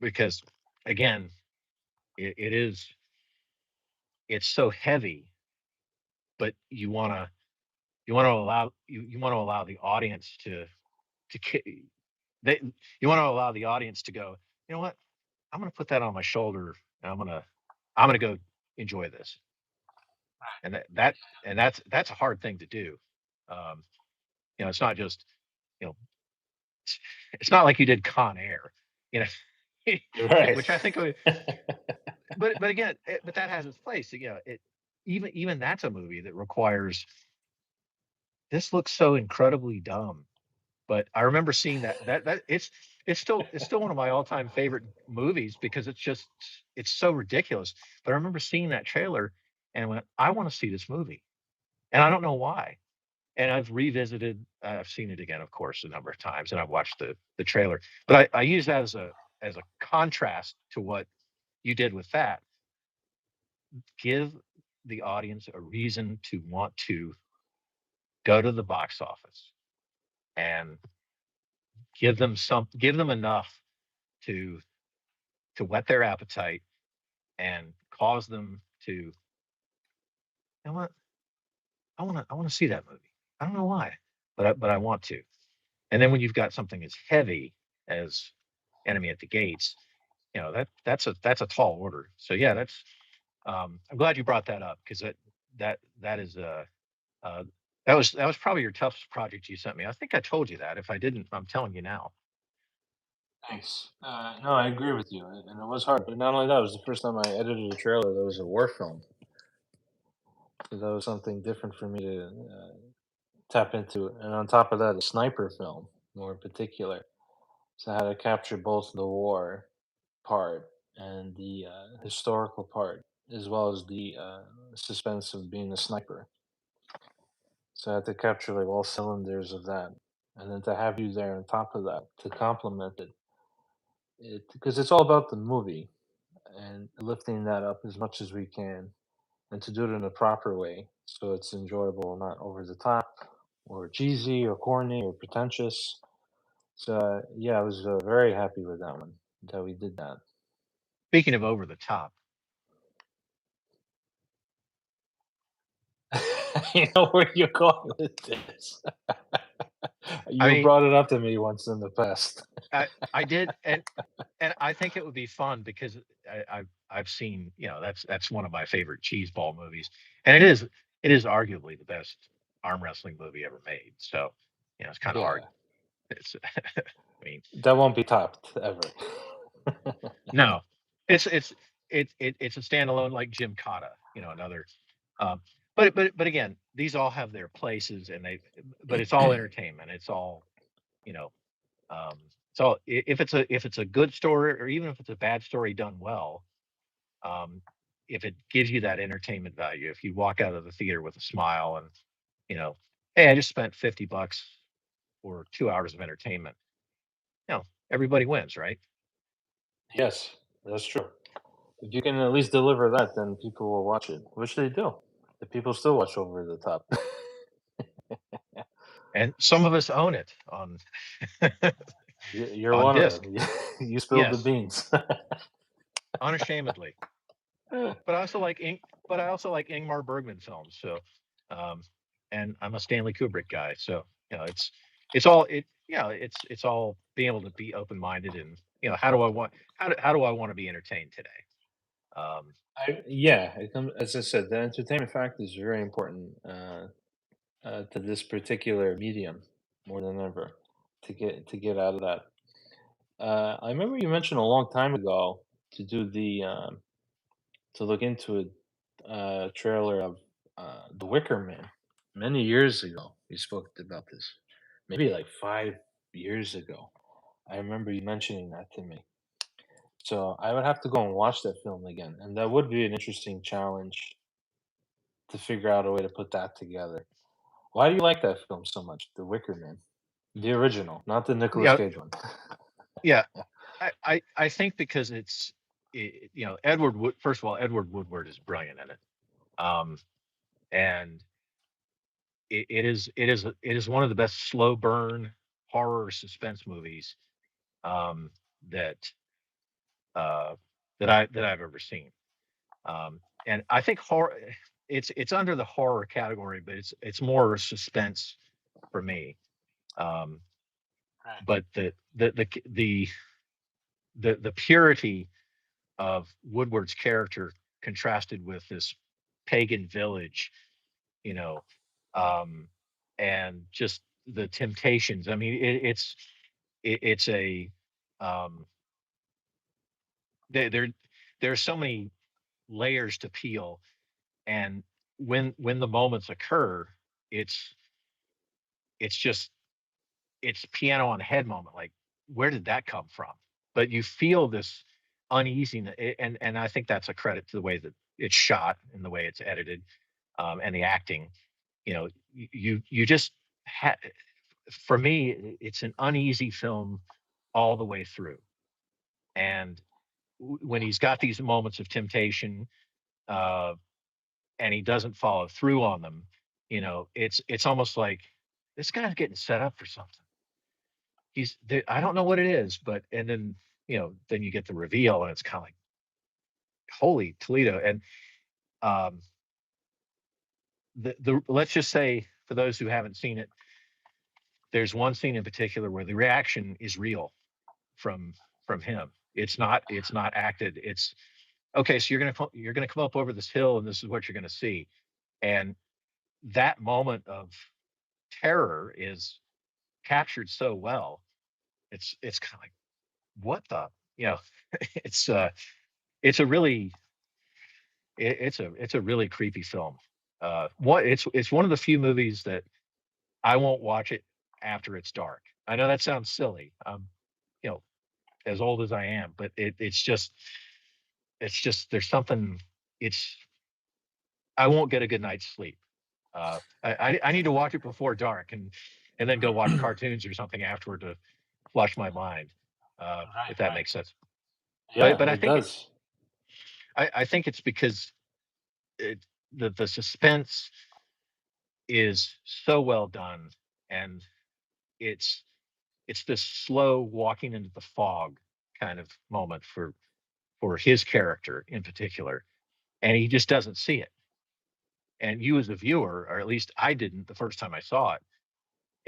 because again, it's so heavy, but you want to allow the audience they, you want to allow the audience to go, you know what, I'm going to put that on my shoulder, and I'm going to go enjoy this. And that's a hard thing to do. um, it's not just, you know it's not like you did Con Air, you know, Right. which I think, but again, but that has its place. Even that's a movie that requires, this looks so incredibly dumb. But I remember seeing that it's still one of my all-time favorite movies, because it's so ridiculous. But I remember seeing that trailer and went, I want to see this movie, and I don't know why. And I've seen it again, of course, a number of times, and I've watched the trailer. But I use that as a contrast to what you did with that. Give the audience a reason to want to go to the box office, and give them enough to whet their appetite, and cause them to, know what, I want to see that movie. I don't know why, but I want to. And then when you've got something as heavy as Enemy at the Gates, that's a tall order. So yeah, I'm glad you brought that up, because that is uh that was probably your toughest project you sent me. I think I told you that. If I didn't, I'm telling you now. Thanks. No, I agree with you, and it was hard. But not only that, it was the first time I edited a trailer that was a war film. So that was something different for me to tap into. And on top of that, a sniper film, more in particular. So I had to capture both the war part and the historical part, as well as the suspense of being a sniper. So I had to capture like all cylinders of that, and then to have you there on top of that to complement it because it's all about the movie and lifting that up as much as we can, and to do it in a proper way so it's enjoyable, not over the top or cheesy or corny or pretentious. So yeah, I was very happy with that one that we did that. Speaking of over the top, You know where you're going with this. I You mean, brought it up to me once in the past. I did, and I think it would be fun, because I've seen, that's one of my favorite cheese ball movies, and it is arguably the best arm wrestling movie ever made. So, it's kind of hard. Yeah, It's I mean, that won't be topped ever. no, it's it's a standalone, like Jim Cotta, another. Um, but again, these all have their places, but it's all entertainment. It's all, you know um, so if it's a good story, or even if it's a bad story done well, um, if it gives you that entertainment value, if you walk out of the theater with a smile, and, you know, hey, I just spent $50 for 2 hours of entertainment, everybody wins, right? Yes, that's true. If you can at least deliver that, then people will watch it, which they do. The people still watch over the top. And some of us own it You're on one of disc. them. You spilled the Yes, beans. unashamedly. But I also like Ingmar Bergman films. So, um, and I'm a Stanley Kubrick guy. So, it's all it it's all being able to be open minded, and, how do I want to be entertained today? Yeah, it comes as I said, the entertainment factor is very important to this particular medium more than ever to get out of that. I remember you mentioned a long time ago to do the to look into a trailer of The Wicker Man. Many years ago, we spoke about this. Maybe like 5 years ago. I remember you mentioning that to me. So I would have to go and watch that film again, and that would be an interesting challenge to figure out a way to put that together. Why do you like that film so much, The Wicker Man? The original, not the Nicolas Yeah, Cage one. yeah. I think because Edward Wood. First of all, Edward Woodward is brilliant in it, um, and it is one of the best slow burn horror suspense movies um, that uh, that I've ever seen. And I think horror it's under the horror category, but it's more suspense for me. Um, Right. but the purity of Woodward's character contrasted with this pagan village, you know, um, and just the temptations. I mean, it's a um, there there's so many layers to peel, and when the moments occur, it's it's just it's piano on the head moment. Like, where did that come from? But you feel this uneasiness, and I think that's a credit to the way that it's shot and the way it's edited, and the acting. You just ha- for me, it's an uneasy film all the way through. And when he's got these moments of temptation, uh, and he doesn't follow through on them, it's almost like this guy's getting set up for something. He's there, I don't know what it is, but and then then you get the reveal, and it's kind of like holy Toledo. And um, the let's just say for those who haven't seen it, there's one scene in particular where the reaction is real from from him. It's not acted. It's okay. So you're gonna come up over this hill, and this is what you're gonna see. And that moment of terror is captured so well. It's kind of like what the you know it's it's a really it's a really creepy film. What it's one of the few movies that I won't watch it after it's dark. I know that sounds silly. You know, as old as I am, but it's just there's something. It's I won't get a good night's sleep. I need to watch it before dark, and then go watch cartoons or something afterward to flush my mind, Right, if that right. makes sense. But Yeah, but I it think does. I think it's because it, the suspense is so well done, and it's it's this slow walking into the fog kind of moment for his character in particular, and he just doesn't see it. And you as a viewer, or at least I didn't the first time I saw it,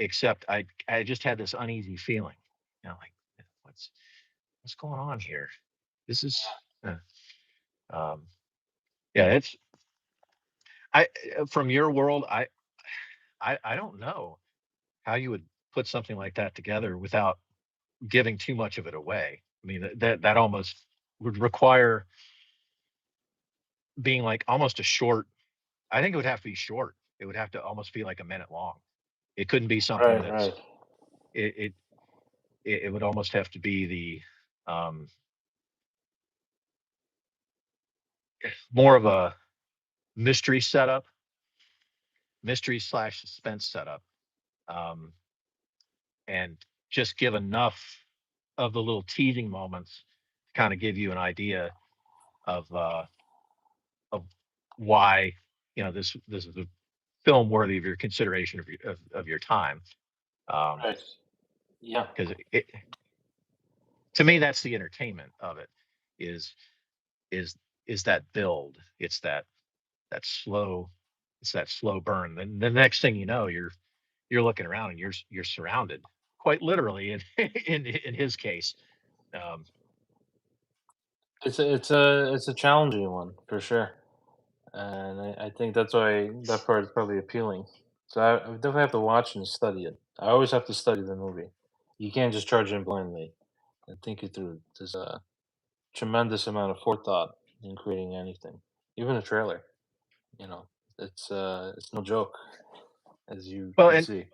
except I just had this uneasy feeling, like what's what's going on here? This is um, yeah, it's I from your world, I don't know how you would put something like that together without giving too much of it away. I mean, that almost would require being like almost a short. I think it would have to be short. It would have to almost be like a minute long. It couldn't be something Right, that's right. it it it would almost have to be more of a mystery setup, mystery slash suspense setup, um, and just give enough of the little teasing moments to kind of give you an idea of of why this is a film worthy of your consideration of your time. Right. Yeah. Because to me, that's the entertainment of it. Is is is that build? That slow. It's that slow burn. Then the next thing you know, you're looking around, and you're surrounded, quite literally in in his case. Um, It's a challenging one for sure, and I think that's why that part is probably appealing. So I definitely have to watch and study it. I always have to study the movie. You can't just charge in blindly and think it through. There's a tremendous amount of forethought in creating anything, even a trailer. You know, it's no joke, as you Well, can see.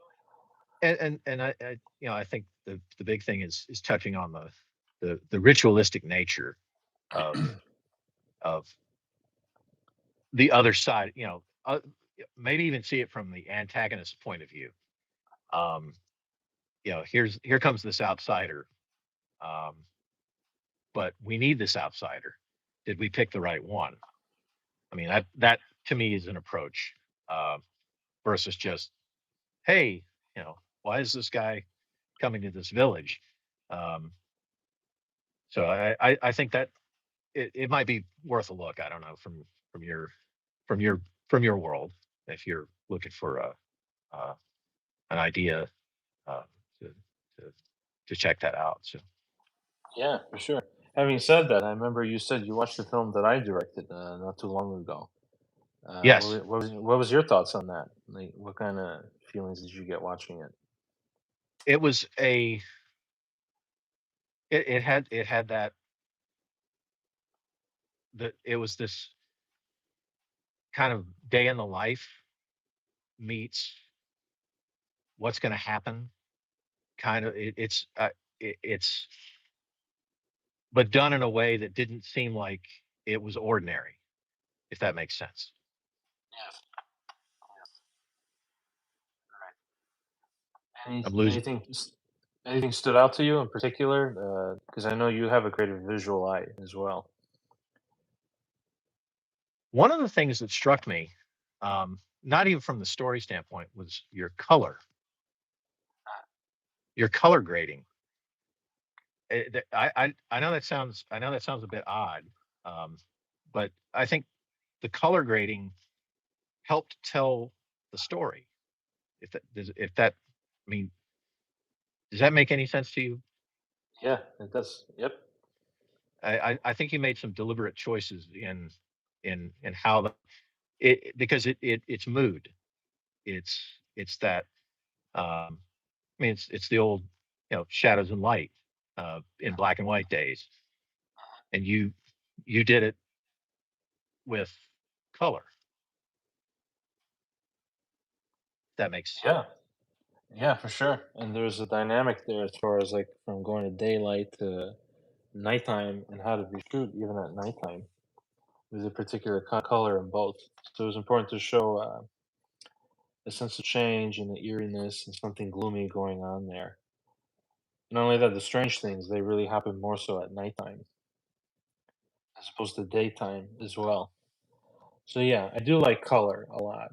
and I think the big thing is touching on the ritualistic nature of of the other side. Maybe even see it from the antagonist's point of view. Um, here comes this outsider, um, but we need this outsider. Did we pick the right one? I mean, that to me is an approach, uh, versus just, hey, why is this guy coming to this village? Um, so I think that it might be worth a look. I don't know, from your from your from your world, if you're looking for uh, an idea, uh, to, to to check that out. So Yeah, for sure. Having said that, I remember you said you watched the film that I directed not too long ago. yes, What was your thoughts on that? Like, what kind of feelings did you get watching it? it was it had that, it was this kind of day in the life meets what's going to happen, kind of. It's but done in a way that didn't seem like it was ordinary, if that makes sense. Yes. I'm losing Anything stood out to you in particular? Because I know you have a creative visual eye as well. One of the things that struck me, not even from the story standpoint, was your color grading. I know that sounds a bit odd, um, but I think the color grading helped tell the story. If that, I mean, does that make any sense to you? Yeah, it does. Yep. I think you made some deliberate choices in how because it's mood. It's that, I mean, it's the old, shadows and light, in black and white days, and you did it with color. That makes Yeah. Yeah, for sure. And there's a dynamic there as far as like from going to daylight to nighttime and how to be shoot even at nighttime. There's a particular color in both. So it was important to show a sense of change and the eeriness and something gloomy going on there. Not only that, the strange things, they really happen more so at nighttime as opposed to daytime as well. So yeah, I do like color a lot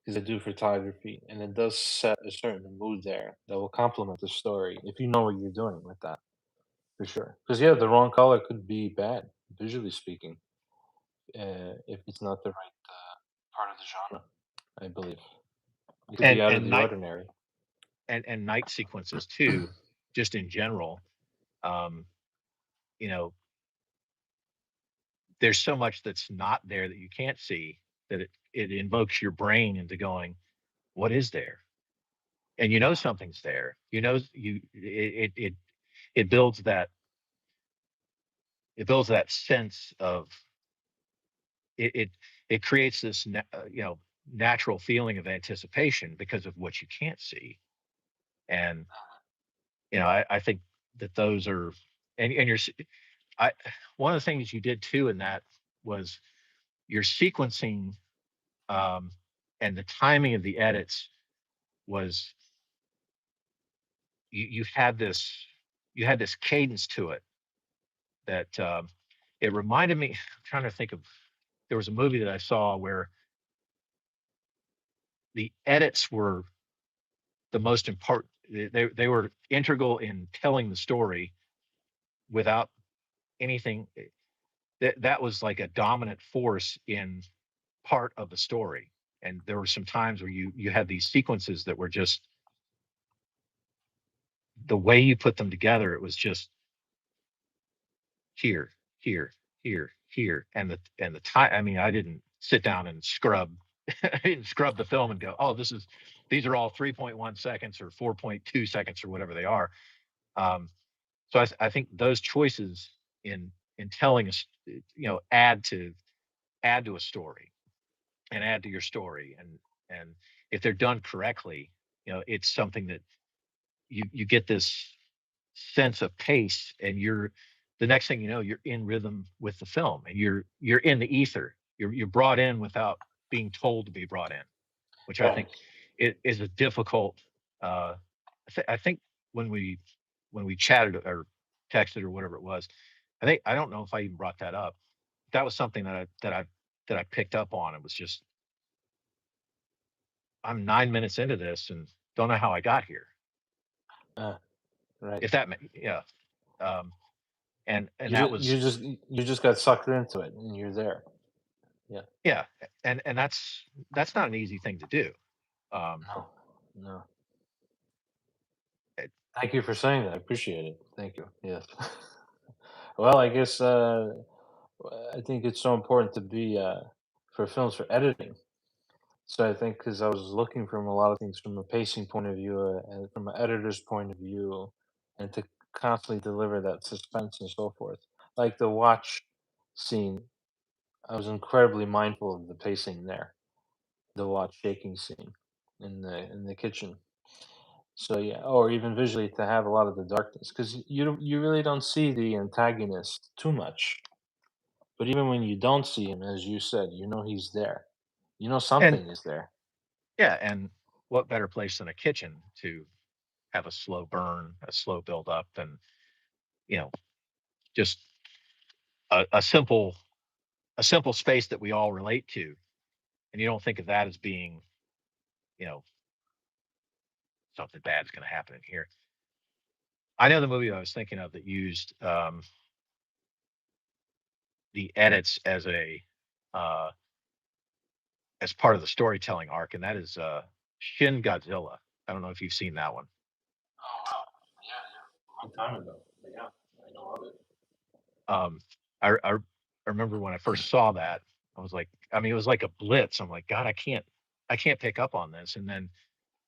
because I do photography and it does set a certain mood there that will complement the story if you know what you're doing with that. For sure. Because yeah, the wrong color could be bad, visually speaking, if it's not the right part of the genre. I believe it could be and out of and the night ordinary. and night sequences too, just in general. Um, you know, there's so much that's not there that you can't see, that it invokes your brain into going, what is there? And something's there. It builds that sense of it. It creates this natural feeling of anticipation because of what you can't see. And I think that those are, and I one of the things you did too in that was your sequencing, um, and the timing of the edits was, you had this cadence to it that, it reminded me. I'm trying to think of, there was a movie that I saw where the edits were the most important. They were integral in telling the story without anything. That was like a dominant force in part of the story. And there were some times where you had these sequences that were just, the way you put them together. It was just here, here. here, and the time. I mean, I didn't sit down and scrub, I didn't scrub the film and go, oh, these are all 3.1 seconds or 4.2 seconds or whatever they are. Um, so I think those choices in telling us, add to a story and add to your story, and if they're done correctly, it's something that you get this sense of pace, and you're the next thing you know, you're in rhythm with the film, and you're in the ether. You're brought in without being told to be brought in, which I think Right. it is a difficult. Uh, I think when we when we chatted or texted or whatever it was, I don't know if I even brought that up. That was something that I picked up on. It was just I'm 9 minutes into this and don't know how I got here. Uh, right. If that yeah, um, and You that just was you just got sucked into it and you're there. Yeah. yeah, and that's not an easy thing to do. Um, No. No. it- Thank you for saying that. I appreciate it. Thank you. Yes. Well, I guess I think it's so important to be for films for editing. So I think because I was looking from a lot of things from a pacing point of view and from an editor's point of view, and to constantly deliver that suspense and so forth. Like the watch scene, I was incredibly mindful of the pacing there. The watch shaking scene in the kitchen. So yeah, or even visually to have a lot of the darkness because you really don't see the antagonist too much. But even when you don't see him, as you said, you know he's there. You know and something is there. yeah, and what better place than a kitchen to have a slow burn, a slow build up, than you know just a simple space that we all relate to, and you don't think of that as being you know something bad's going to happen in here. I know the movie I was thinking of that used the edits uh, as part of the storytelling arc, and that is Shin Godzilla. I don't know if you've seen that one. Oh wow. Yeah, yeah. A long time ago. But yeah, I know of it. Um, I remember when I first saw that, I was like, I mean, it was like a blitz. I'm like, God, I can't pick up on this. And then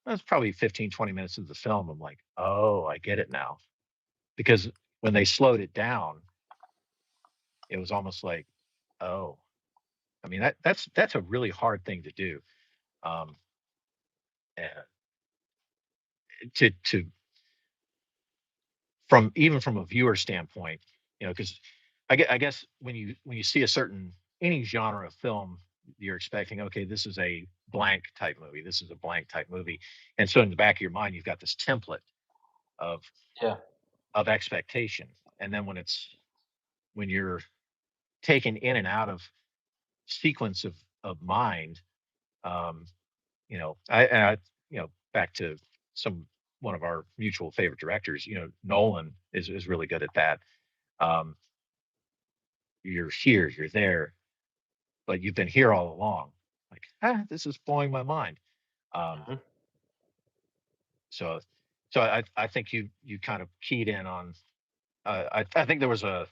that's probably 15, 20 minutes of the film. I'm like, oh, I get it now. Because when they slowed it down, it was almost like, oh, I mean, that's a really hard thing to do. Um, and to from even from a viewer standpoint, because I guess when you see a certain any genre of film, you're expecting, okay, this is a blank type movie, this is a blank type movie, and so in the back of your mind, you've got this template of Yeah. expectation, and then when you're taken in and out of sequence of mind, um, I back to some one of our mutual favorite directors, Nolan is really good at that. Um, you're here, you're there, but you've been here all along. Like, this is blowing my mind. Um, Mhm. so, so I think you kind of keyed in on. I think there was a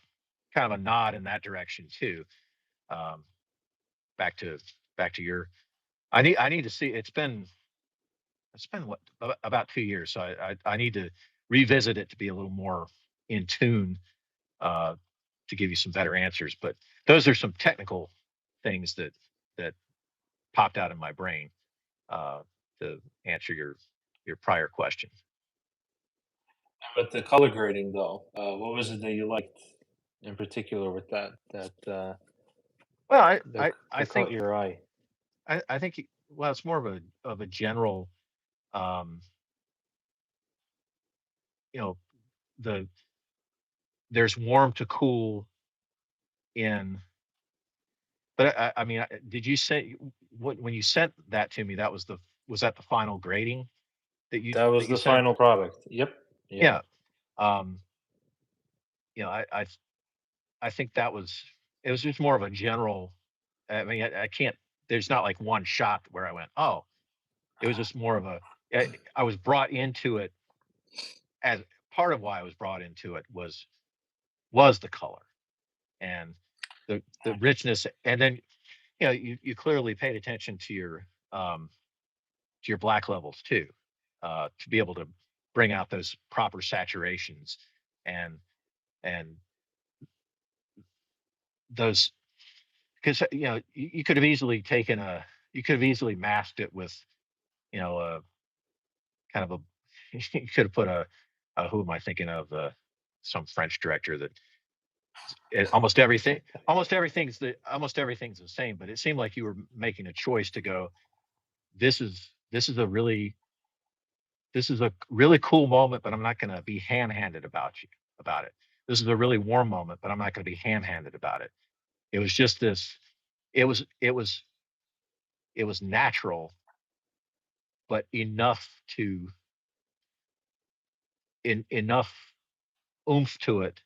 kind of a nod in that direction too. Um, back to your. I need to see. It's been what about 2 years. So I need to revisit it to be a little more in tune uh, to give you some better answers. But those are some technical things that popped out in my brain uh, to answer your prior question. But the color grading, though, what was it that you liked in particular with Well, I that caught think your eye? I think well, it's more of a general, um, you know, the there's warm to cool in. But I mean, did you say what when you sent that to me? That was that the final grading That that was you the sent? final product. Yep. Yeah. Yeah. Um, I think that was it was just more of a general. I mean, I can't. There's not like one shot where I went, oh, it was just more of a. I was brought into it as part of why I was brought into it was the color, and the richness, and then you clearly paid attention to your black levels too, to be able to bring out those proper saturations and and those, because you could have easily taken a you could have easily masked it with a kind of a you could have put who am I thinking of, some French director that almost everything's the same, but it seemed like you were making a choice to go, this is a really cool moment, but I'm not going to be ham-handed about it. This is a really warm moment, but I'm not going to be ham-handed about it. It was just this. It was it was it was natural, but enough oomph to it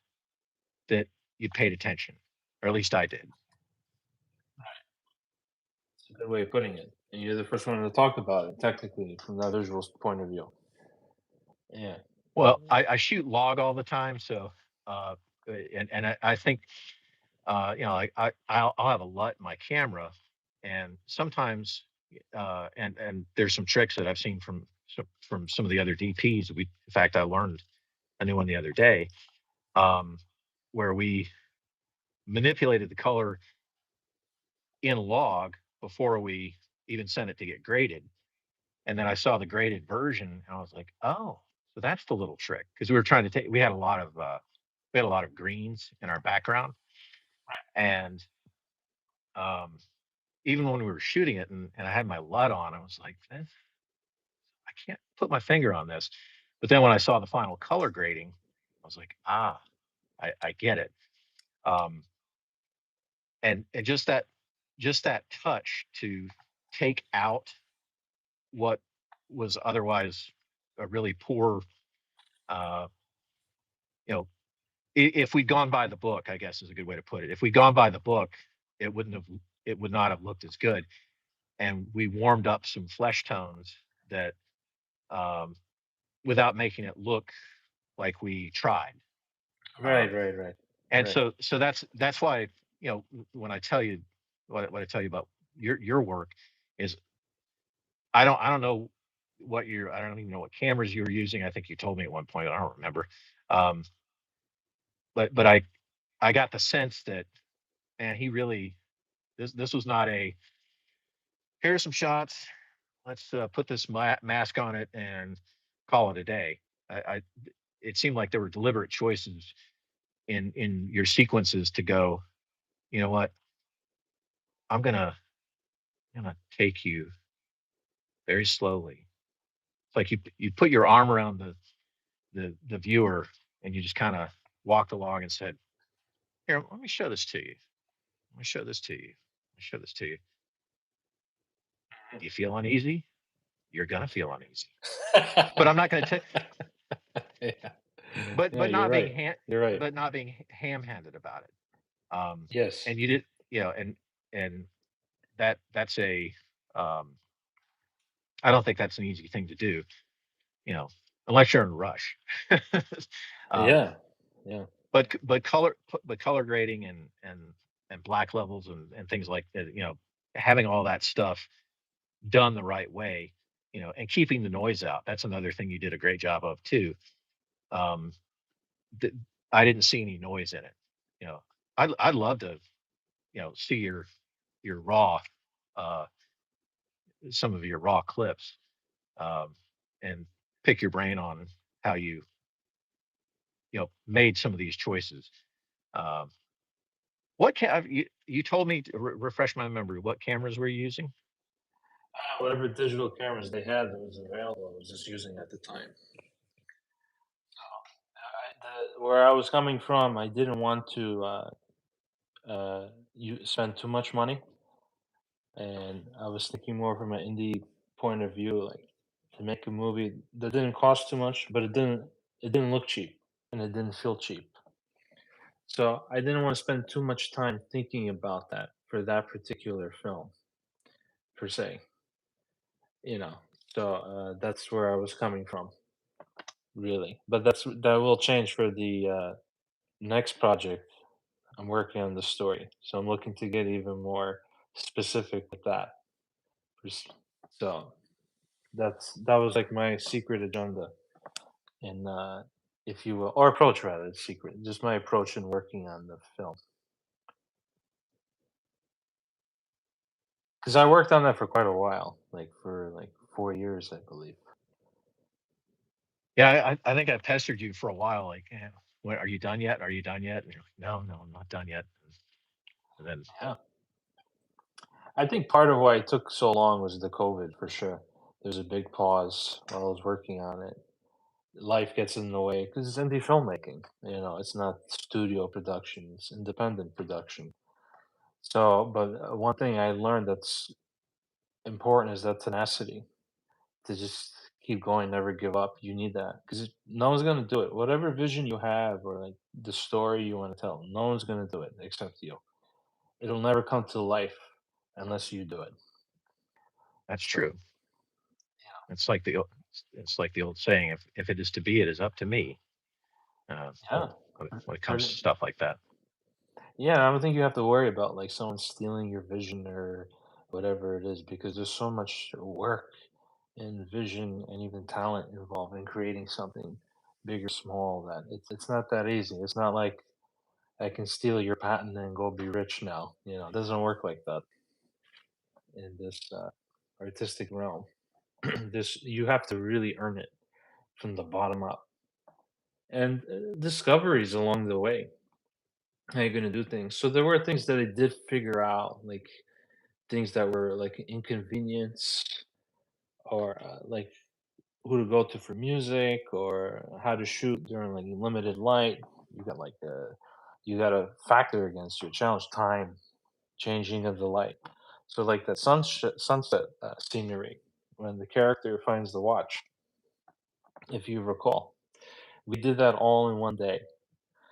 that you paid attention, or at least I did. It's a good way of putting it. And you're the first one to talk about it, technically, from the visual point of view. Yeah. Well, I shoot log all the time, so uh, and I think I'll have a LUT in my camera, and sometimes and there's some tricks that I've seen from some of the other DPs. In fact, I learned a new one the other day, um, where we manipulated the color in log before we even sent it to get graded, and then I saw the graded version, and I was like, oh, so that's the little trick, because we were trying to take we had a lot of greens in our background, and um, even when we were shooting it, and I had my LUT on, I was like, I can't put my finger on this. But then when I saw the final color grading, I was like, I get it. Um, and just that touch to take out what was otherwise a really poor, uh, you know, if we'd gone by the book, I guess is a good way to put it. If we'd gone by the book, it wouldn't have, it would not have looked as good. And we warmed up some flesh tones that, um, without making it look like we tried. Right, Um, right, right, and right. so that's why, when I tell you what I tell you about your work is, I don't know I don't even know what cameras you were using. I think you told me at one point. I don't remember. Um, but I got the sense that, man, he really, this was not a, here's some shots. Let's put this mask on it and call it a day. I It seemed like there were deliberate choices in your sequences to go, you know what, I'm gonna take you very slowly. It's like you put your arm around the viewer, and you just kind of walked along and said, here, let me show this to you. Let me show this to you. Let me show this to you. You feel uneasy? You're gonna feel uneasy. But I'm not gonna tell. Yeah. Yeah, But you're not being right. You're right. ham-handed about it. Um, Yes. and you did, and that's a, um, I don't think that's an easy thing to do, you know, unless you're in a rush. um, Yeah. Yeah. but color grading and black levels and things like that, having all that stuff done the right way, and keeping the noise out. That's another thing you did a great job of too. Um, th- I didn't see any noise in it. You know, I'd love to, see your raw, uh, some of your raw clips, um, and pick your brain on how made some of these choices. Um, you told me to refresh my memory. What cameras were you using? Whatever digital cameras they had that was available, I was just using at the time. Where I was coming from, I didn't want to you spend too much money, and I was thinking more from an indie point of view, like to make a movie that didn't cost too much, but it didn't look cheap and it didn't feel cheap. So I didn't want to spend too much time thinking about that for that particular film per se, you know. So that's where I was coming from, really. But that will change for the next project. I'm working on the story, so I'm looking to get even more specific with that. Pers- So that was like my secret agenda, and if you will, or approach rather, it's secret. Just my approach in working on the film, because I worked on that for quite a while, like for like 4 years, I believe. Yeah, I think I pestered you for a while, like, "Yeah, when are you done yet? Are you done yet?" And you're like, "No, no, I'm not done yet." And then Yeah, I think part of why it took so long was the COVID for sure. There's a big pause while I was working on it. Life gets in the way because it's indie filmmaking. It's not studio production; it's independent production. So, but one thing I learned that's important is that tenacity to just keep going, never give up. You need that because no one's gonna do it. Whatever vision you have or like the story you want to tell, no one's gonna do it except you. It'll never come to life unless you do it. that's So, true. It's like the old saying, if it is to be, it is up to me. yeah, When it comes to pretty, stuff like that. yeah. I don't think you have to worry about like someone stealing your vision or whatever it is because there's so much work and vision and even talent involved in creating something big or small that it's not that easy. It's not like I can steal your patent and go be rich now. It doesn't work like that in this artistic realm. This you have to really earn it from the bottom up, and discoveries along the way. How you're gonna do things. So there were things that I did figure out, like things that were like inconvenience, or like who to go to for music, or how to shoot during like limited light. You got like you got to factor against your challenge time, changing of the light. So like that sunset scenery when the character finds the watch, if you recall, we did that all in one day.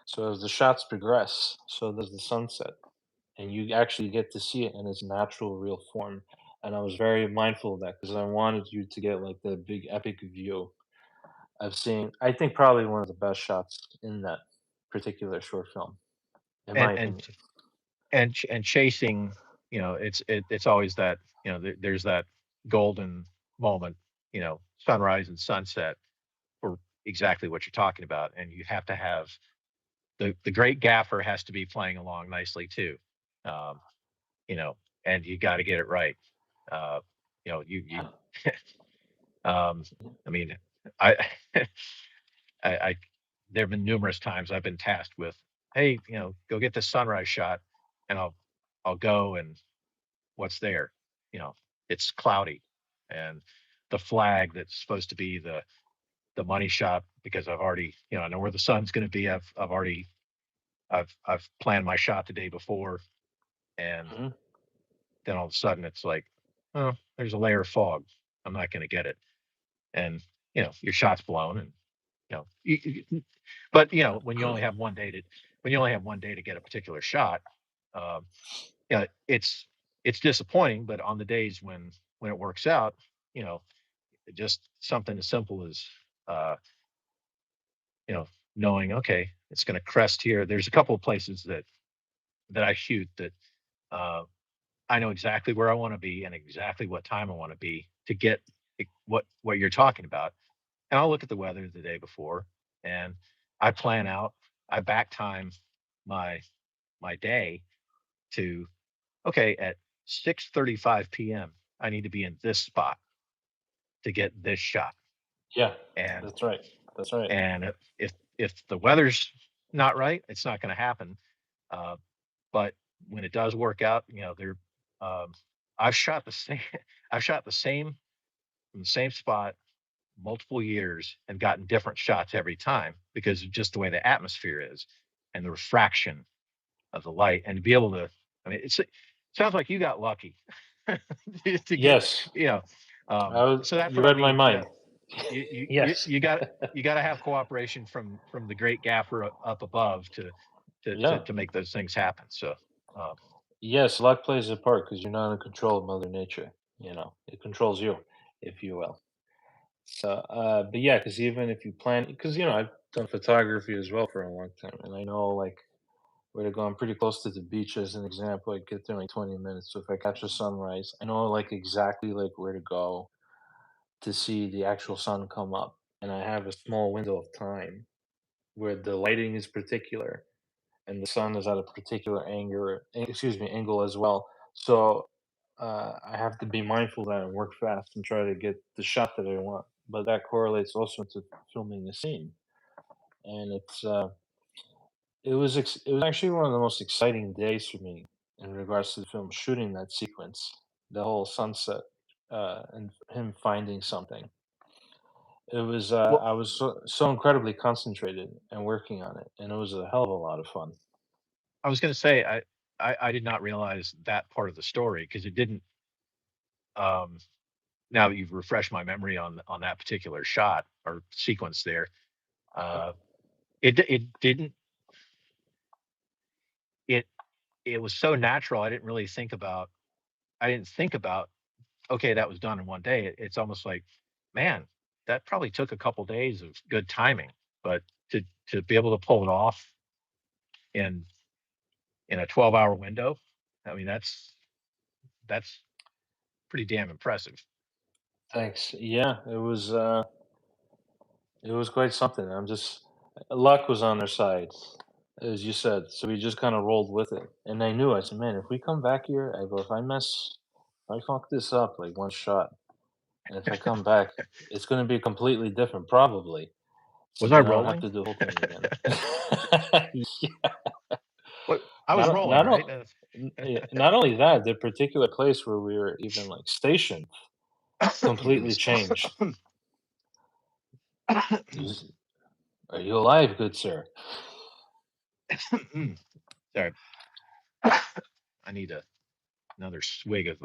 So as the shots progress, so does the sunset, and you actually get to see it in its natural, real form. And I was very mindful of that because I wanted you to get like the big epic view. I've seen, I think, probably one of the best shots in that particular short film, in And my and opinion. and chasing, it's always that, there's that golden moment, sunrise and sunset for exactly what you're talking about, and you have to have the great gaffer has to be playing along nicely too, um, you know, and you got to get it right. Uh, you Yeah. um, I mean, I, I there have been numerous times I've been tasked with, hey, go get this sunrise shot, and I'll go, and what's there? You know, it's cloudy, and the flag that's supposed to be the money shot, because I've already, I know where the sun's going to be. I've planned my shot the day before, and Mhm. then all of a sudden it's like, oh, there's a layer of fog. I'm not going to get it, and your shot's blown, and but when you only have one day to get a particular shot, um, yeah, it's disappointing. But on the days when it works out, you know, just something as simple as uh, you know, knowing, okay, it's going to crest here. There's a couple of places that I shoot that uh, I know exactly where I want to be and exactly what time I want to be to get what you're talking about. And I'll look at the weather the day before, and I plan out. I back time my day to, okay, at 6:35 p.m. I need to be in this spot to get this shot. Yeah, And that's right. That's right. if the weather's not right, it's not going to happen. Uh, but when it does work out, um, I've shot the same. I've shot the same from the same spot multiple years and gotten different shots every time because of just the way the atmosphere is and the refraction of the light, and to be able to, I mean, it sounds like you got lucky to get, Yes, you know, so that's you what I read my mean. Yeah, mind. you Yes. you got to have cooperation from the great gaffer up above Yeah. to make those things happen. So, um, Yes, luck plays a part because you're not in control of Mother Nature. It controls you, if you will. So, but yeah, because even if you plan, because I've done photography as well for a long time, and I know like where to go. I'm pretty close to the beach as an example. I get there in like 20 minutes. So if I catch a sunrise, I know like exactly like where to go to see the actual sun come up. And I have a small window of time where the lighting is particular and the sun is at a particular angle as well. So I have to be mindful of that and work fast and try to get the shot that I want. But that correlates also to filming a scene, and it was actually one of the most exciting days for me in regards to the film shooting that sequence, the whole sunset, and him finding something. Well, I was so incredibly concentrated and working on it, and it was a hell of a lot of fun. I was going to say I did not realize that part of the story because it didn't. Um, Now that you've refreshed my memory on that particular shot or sequence there, uh, it didn't it it was so natural. I didn't think about okay, that was done in one day. It's almost like, man, that probably took a couple days of good timing, but to be able to pull it off in a 12-hour window, I mean that's pretty damn impressive. Thanks. Yeah, it was quite something. Luck was on their side, as you said. So we just kind of rolled with it. And I knew, I said, man, if we come back here, I go, if I fuck this up like one shot, and if I come back, it's going to be completely different, probably. So Was I then I would have rolling? to do the whole thing again. Yeah. What I was rolling, right? Not only that, the particular place where we were even like stationed completely changed. Is- Are you alive, good sir? Sorry, I need another swig of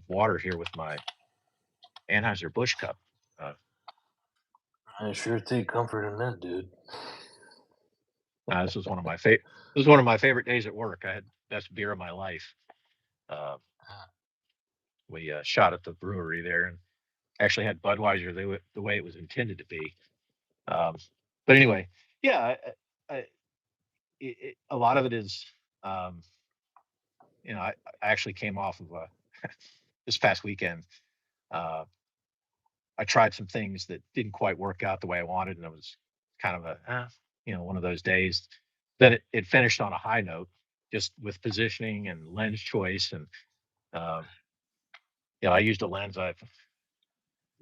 water here with my Anheuser Busch cup. Uh, I sure take comfort in that, dude. this was one of my favorite. This was one of my favorite days at work. I had best beer of my life. Uh, we shot at the brewery there, and actually had Budweiser the way it was intended to be. Um, but anyway, yeah, a lot of it is, um, I actually came off of this past weekend. Uh, I tried some things that didn't quite work out the way I wanted, and it was kind of one of those days. Then it finished on a high note, just with positioning and lens choice, and um, I used a lens I've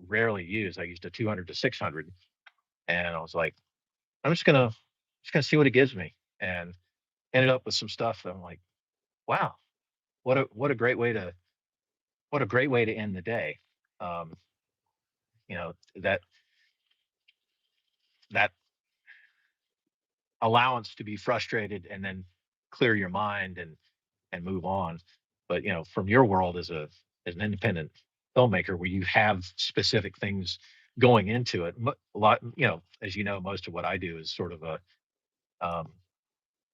rarely used. I used a 200 to 600, and I was like, I'm just gonna see what it gives me, and ended up with some stuff that I'm like, wow, what a great way to end the day. Um, that that allowance to be frustrated and then clear your mind and move on. But from your world as an independent filmmaker, where you have specific things going into it, a lot, as you know, most of what I do is sort of a um,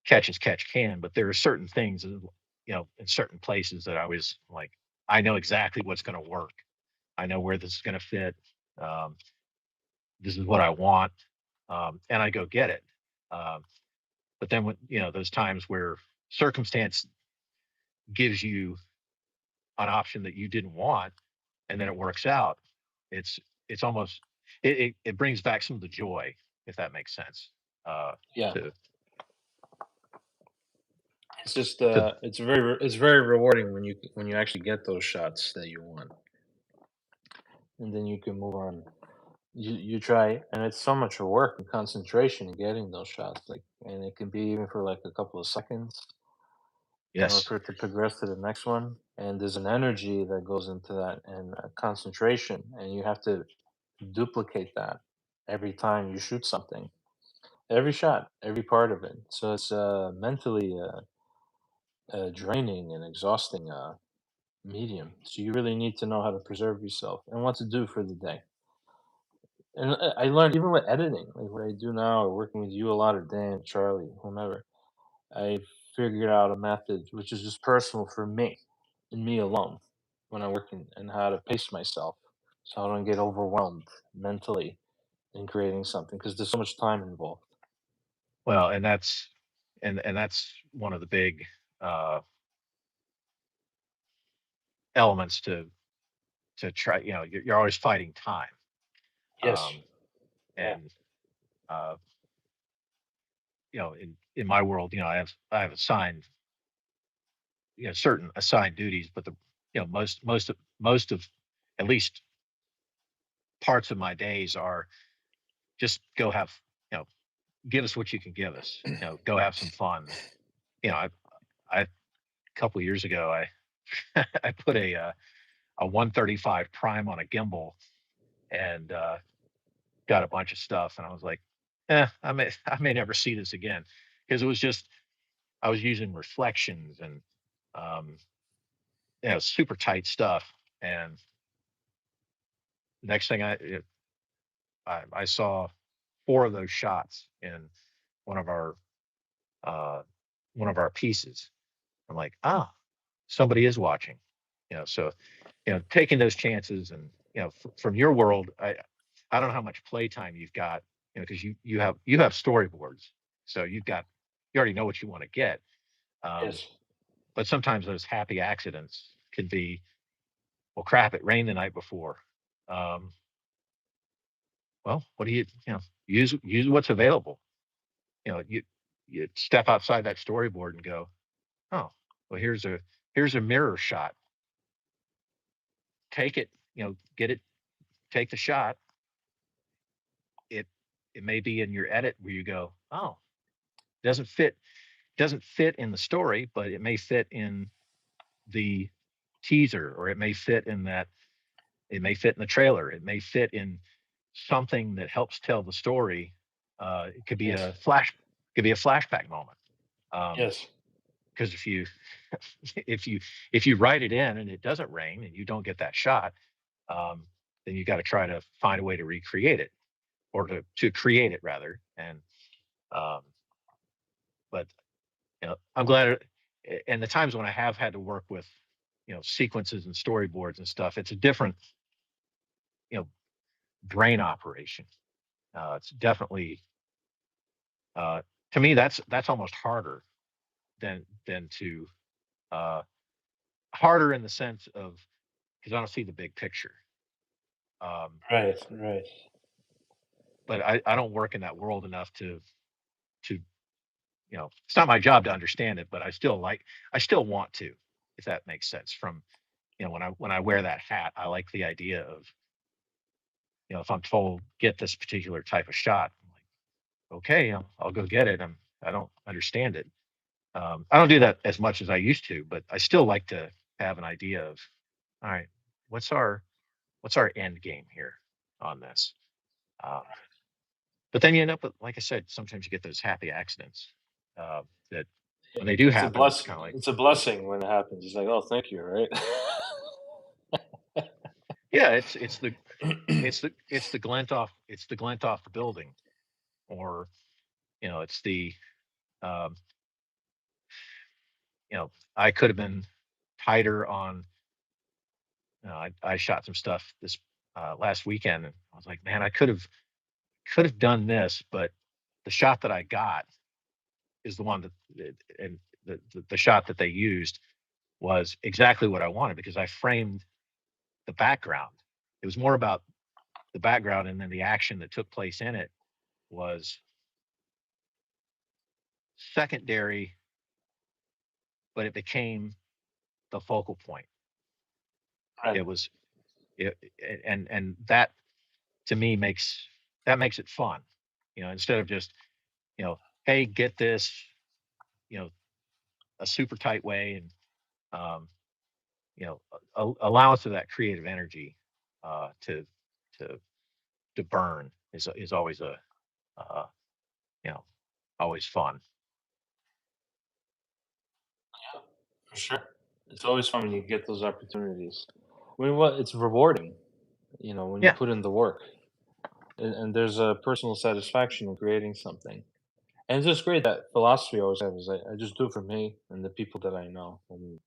catch as catch can. But there are certain things, in certain places that I was like, I know exactly what's going to work. I know where this is going to fit. Um, this is what I want, and I go get it. Um, but then when those times where circumstance gives you an option that you didn't want, and then it works out, it's it's almost it brings back some of the joy, if that makes sense. Uh, Yeah, to to it's very rewarding when you actually get those shots that you want, and then you can move on. You try, and it's so much work and concentration in getting those shots. Like, and it can be even for like a couple of seconds in order yes, for it to progress to the next one. And there's an energy that goes into that and concentration, and you have to duplicate that every time you shoot something. Every shot, every part of it. So it's mentally draining and exhausting medium. So you really need to know how to preserve yourself and what to do for the day. And I learned even with editing, like what I do now, or working with you a lot, or Dan, Charlie, whomever. I figured out a method which is just personal for me and me alone when I'm working, and how to pace myself so I don't get overwhelmed mentally in creating something because there's so much time involved. well, and that's and that's one of the big uh, elements to try. You're always fighting time, Yes. um, Yeah. and uh, in my world, I have assigned certain assigned duties, but most of at least parts of my days are just go have give us what you can give us. Go have some fun. You know, I a couple of years ago, I I put a 135 prime on a gimbal and got a bunch of stuff, and I was like, I may never see this again because it was just I was using reflections and um, super tight stuff, and next thing I saw four of those shots in one of our uh, one of our pieces. I'm like, somebody is watching. So taking those chances, and from your world, I don't know how much playtime you've got, because you have storyboards, so you already know what you want to get. Um, Yes. but sometimes those happy accidents can be, well, crap, it rained the night before. Um, well, what do use what's available? You step outside that storyboard and go, oh, well, here's a mirror shot. Take it, get it, take the shot. It it may be in your edit where you go, oh, doesn't fit doesn't fit in the story, but it may fit in the teaser, or it may fit in the trailer, it may fit in something that helps tell the story. It could be Yes. a flashback moment. Yes. Because if you if you write it in and it doesn't rain and you don't get that shot, um, then you got to try to find a way to recreate it, or to create it rather. And um, but I'm glad. And the times when I have had to work with sequences and storyboards and stuff, it's a different you know brain operation. It's definitely uh, to me that's almost harder than to uh, harder in the sense of, because I don't see the big picture. Um, Right. Right. but I don't work in that world enough to it's not my job to understand it, but I still want to, if that makes sense. From when I wear that hat, I like the idea of, if I'm told get this particular type of shot, I'm like, okay, I'll go get it. I don't understand it. I don't do that as much as I used to, but I still like to have an idea of, all right, what's our what's our end game here on this. Um, but then you end up with, like I said, sometimes you get those happy accidents that when they do It's a happen, it's kind of like, It's a blessing when it happens. It's like, oh, thank you, right? yeah, it's the glint off the building, or it's the um, I could have been tighter on. I shot some stuff this last weekend, and I was like, man, I could have done this, but the shot that I got is the one and the shot that they used was exactly what I wanted, because I framed the background. It was more about the background, and then the action that took place in it was secondary, but it became the focal point. Right. It was it, and that to me makes it fun. Instead of just, hey, get this, you know, a super tight way, and um, allowance of that creative energy to to burn is always uh, you know always fun. For sure. It's always fun when you get those opportunities. I mean, what it's rewarding, when you Yeah, put in the work, and there's a personal satisfaction in creating something. And it's just great that philosophy I always have is I just do it for me and the people that I know, and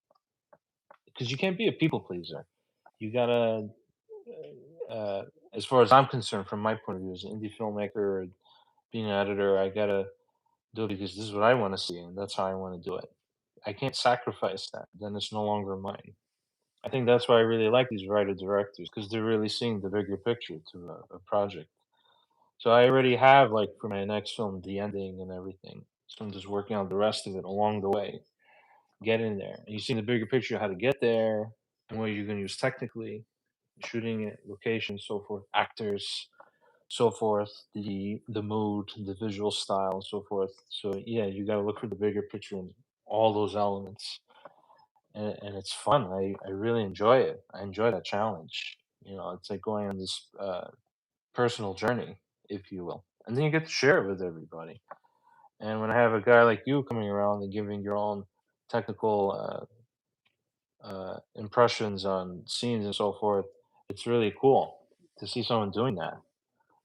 because you can't be a people pleaser, you gotta. Uh, as far as I'm concerned, from my point of view as an indie filmmaker or being an editor, I gotta do it because this is what I want to see and that's how I want to do it. I can't sacrifice that. Then it's no longer mine. I think that's why I really like these writer directors because they're really seeing the bigger picture to a project. So I already have like for my next film the ending and everything. So I'm just working on the rest of it along the way, getting there. And you see the bigger picture, how to get there, and what you're going to use technically, shooting it, location, so forth, actors, so forth, the mood, the visual style, and so forth. So yeah, you got to look for the bigger picture and all those elements, and it's fun. I really enjoy it. I enjoy that challenge. You know, it's like going on this personal journey, if you will, and then you get to share it with everybody. And when I have a guy like you coming around and giving your own technical impressions on scenes and so forth, it's really cool to see someone doing that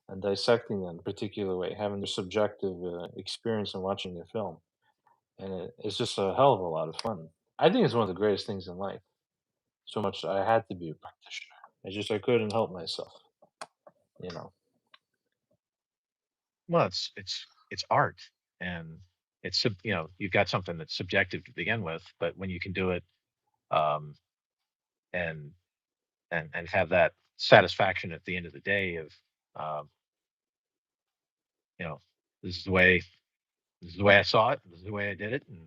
and dissecting them in a particular way, having their subjective experience in watching the film. And it's just a hell of a lot of fun. I think it's one of the greatest things in life. So much I had to be a practitioner. I couldn't help myself, you know. Well, it's art, and you've got something that's subjective to begin with, but when you can do it, um, and and have that satisfaction at the end of the day of, um, you know, this is the way this is the way I saw it, this is the way I did it, and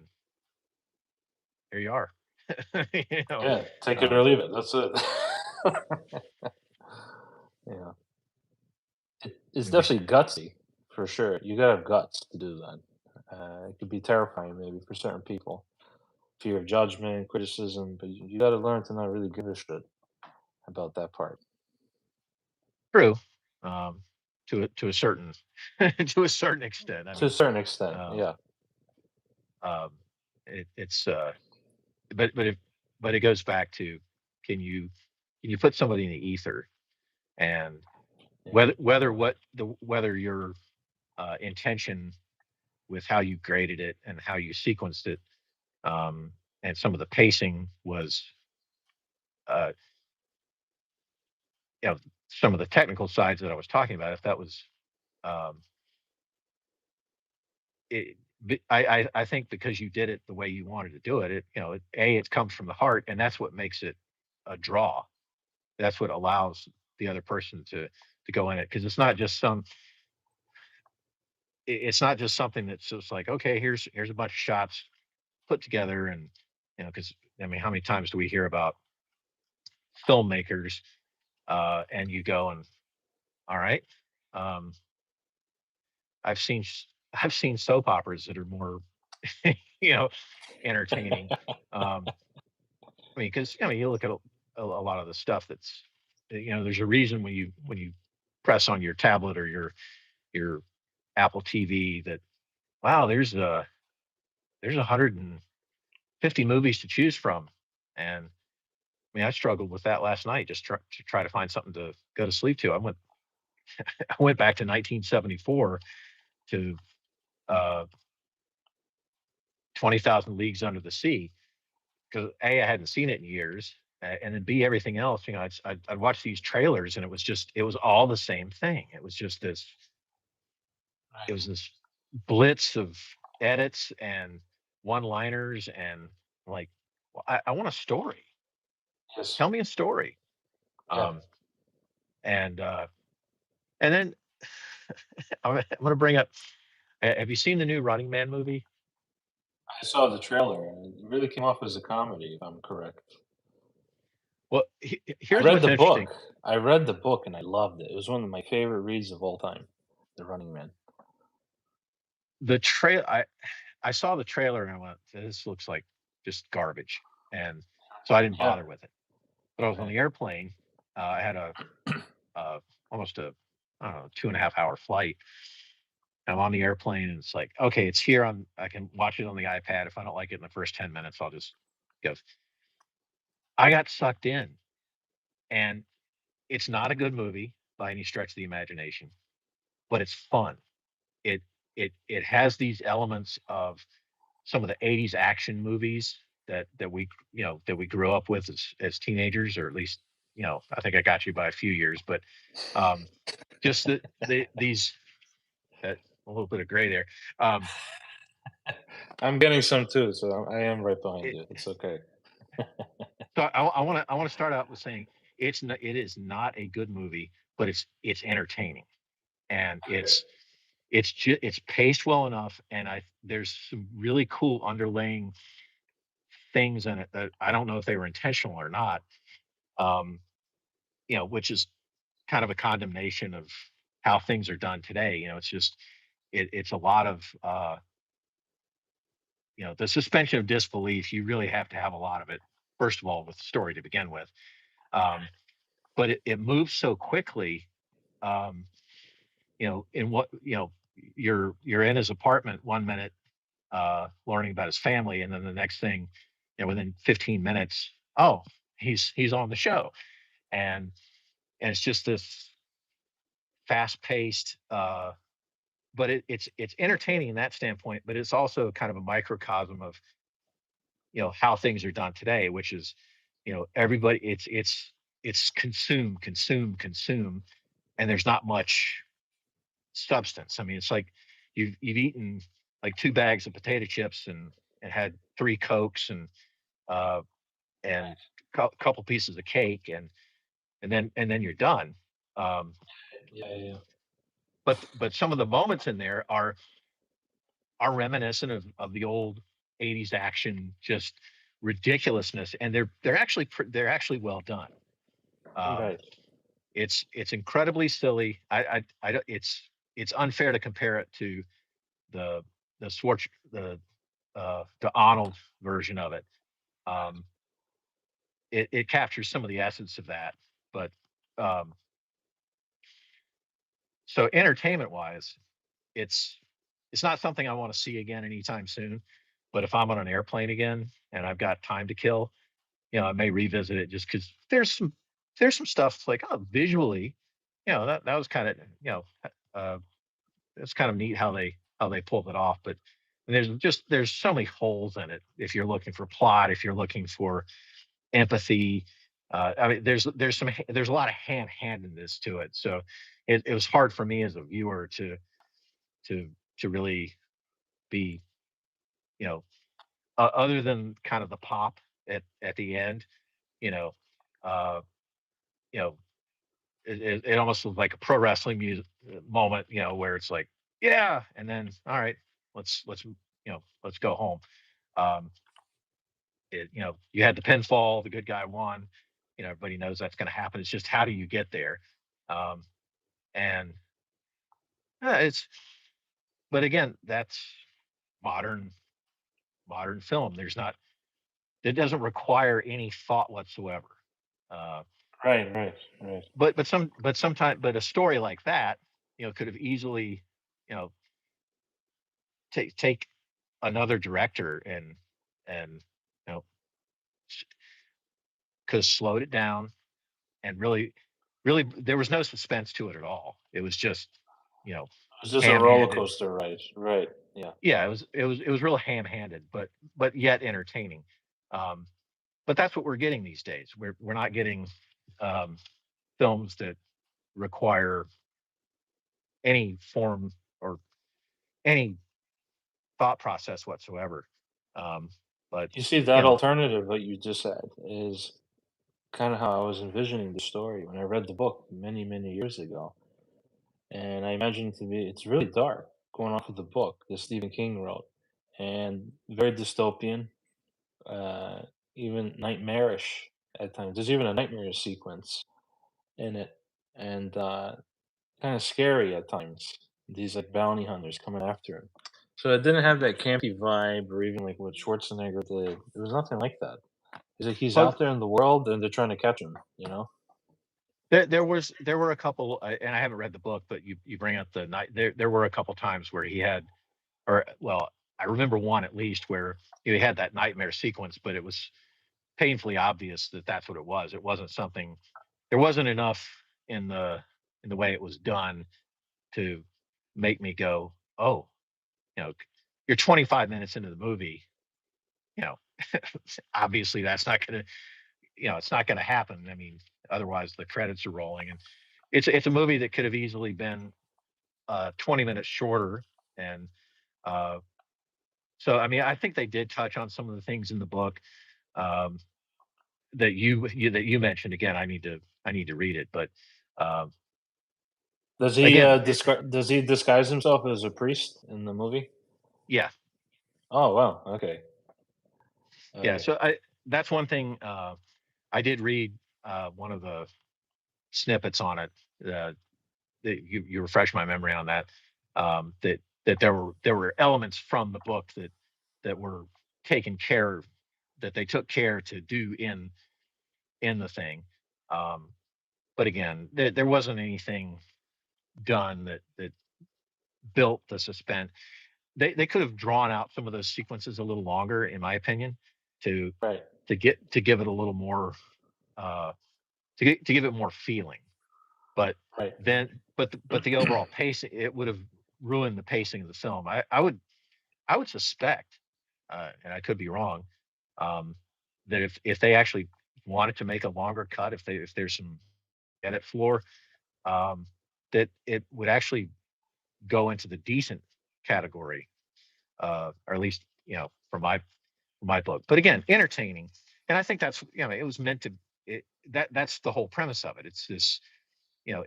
here you are. you know, Yeah, take it or um, leave it. That's it. Yeah. It's and we definitely gutsy, for sure. You gotta have guts to do that. It could be terrifying maybe for certain people. Fear of judgment, criticism, but you gotta learn to not really give a shit about that part. true, um, to a certain to a certain extent. I To a mean, certain extent, um, yeah. um, it's but it but it goes back to, can you put somebody in the ether, and Yeah. whether your intention with how you graded it and how you sequenced it, um, and some of the pacing was, uh, some of the technical sides that I was talking about, if that was, um, it, I think because you did it the way you wanted to do it, it comes from the heart, and that's what makes it a draw. That's what allows the other person to go in it, because it's not just something that's just like, okay, here's a bunch of shots put together, and because I mean, how many times do we hear about filmmakers, and you go and, all right, um, I've seen I've seen soap operas that are more you know entertaining. I mean, because you look at a lot of the stuff that's, there's a reason when you press on your tablet or your Apple TV that, wow, there's 150 movies to choose from, and I mean, I struggled with that last night, just to try to find something to go to sleep to. I went back to 1974 to, uh, 20,000 Leagues Under the Sea, because A, I hadn't seen it in years, and then B, everything else. I'd watch these trailers, and it was all the same thing. It Right. was this blitz of edits and one-liners, and like, well, I want a story. Yes. Tell me a story. Yeah. Um, and and then I'm going to bring up. Have you seen the new Running Man movie? I saw the trailer and it really came off as a comedy, if I'm correct. Well, I here's read what's the interesting. book. I read the book and I loved it. It was one of my favorite reads of all time. The Running Man. The trail I saw the trailer, and I went, "This looks like just garbage," and so I didn't Yeah. bother with it. But I was on Right. the airplane. I had uh, almost a, I don't know, 2.5 hour flight. I'm on the airplane, and it's like, okay, it's here. I can watch it on the iPad. If I don't like it in the first 10 minutes, I'll just go. I got sucked in, and it's not a good movie by any stretch of the imagination, but it's fun. It it has these elements of some of the 80s action movies that we grew up with as teenagers, or at least, I think I got you by a few years, but, um, just these, that a little bit of gray there. Um, I'm getting some too, so I am right behind It, you. It's okay. so I want to start out with saying it is not a good movie, but it's entertaining, and it's paced well enough, and I there's some really cool underlaying things in it that I don't know if they were intentional or not. Um, which is kind of a condemnation of how things are done today. It's just it's a lot of the suspension of disbelief. You really have to have a lot of it, first of all, with the story to begin with. Um, but it moves so quickly. Um, in what you're in his apartment one minute, learning about his family, and then the next thing, within 15 minutes, oh, he's on the show, and it's just this fast paced. But it's entertaining in that standpoint, but it's also kind of a microcosm of how things are done today, which is everybody it's consume, consume, consume, and there's not much substance. I mean, it's like you've eaten like 2 bags of potato chips and had 3 Cokes uh and couple pieces of cake, and then you're done. Um, Yeah, yeah, yeah. but some of the moments in there are reminiscent of the old '80s action, just ridiculousness, and they're actually well done. Um, Right. it's incredibly silly. I don't, it's unfair to compare it to the the Schwartz the Arnold version of it. Um, it captures some of the essence of that, but um, so entertainment wise, it's it's not something I want to see again anytime soon. But if I'm on an airplane again and I've got time to kill, I may revisit it just because there's some stuff like, oh, visually, that was kind of uh, it's kind of neat how they pulled it off. But there's so many holes in it. If you're looking for plot, if you're looking for empathy, I mean, there's a lot of hand-handedness to it. So it was hard for me as a viewer to to really be you know other than kind of the pop at the end, you know, uh, you know, it almost was like a pro wrestling music moment, where it's like, yeah, and then all right, let's go home. Um, you had the pinfall, the good guy won. Everybody knows that's going to happen. It's just how do you get there? Um, and it's but again, that's modern modern film. There's not It doesn't require any thought whatsoever. Uh, Right, right, right. but a story like that, could have easily, you know, take another director and you know could have slowed it down and really there was no suspense to it at all. It was just, you know, It's just a roller ham-handed. coaster ride. Right. Yeah. Yeah, it was real ham-handed, but yet entertaining. Um, but that's what we're getting these days. We're not getting um, films that require any form or any thought process whatsoever. Um, but You see, you that know, alternative that you just said is kind of how I was envisioning the story when I read the book many, many years ago. And I imagine it to be, it's really dark going off of the book that Stephen King wrote, and very dystopian, uh, even nightmarish at times. There's even a nightmare sequence in it, and kind of scary at times. These like bounty hunters coming after him. So it didn't have that campy vibe, or even like what Schwarzenegger did. It was nothing like that. He's like he's but out there in the world, and they're trying to catch him. You know. there were a couple, and I haven't read the book, but you bring up the night. There were a couple times where he had, or well, I remember one at least where he had that nightmare sequence, but it was painfully obvious that that's what it was. It wasn't something. There wasn't enough in the way it was done to make me go, oh, you know, you're 25 minutes into the movie, you know, obviously that's not going to, it's not going to happen. I mean, otherwise the credits are rolling, and it's a movie that could have easily been 20 minutes shorter and uh, So I mean, I think they did touch on some of the things in the book um, that you mentioned. Again, I need to read it, but um, again, Does he disguise himself as a priest in the movie? yeah, Oh, wow, okay, yeah. okay. So I that's one thing I did read one of the snippets on it. Uh, that you refresh my memory on that. That there were elements from the book that were taken care that they took care to do in the thing. Um, but again, there wasn't anything done that built the suspense. They could have drawn out some of those sequences a little longer, in my opinion, to Right, to give it a little more uh, to give it more feeling. But right. but the overall pacing, it would have ruined the pacing of the film. I would suspect, and I could be wrong, um, that if they actually wanted to make a longer cut, if there's some edit floor, um, that it would actually go into the decent category, or at least for my book. But again, entertaining, and I think that's it was meant to. That's the whole premise of it. It's this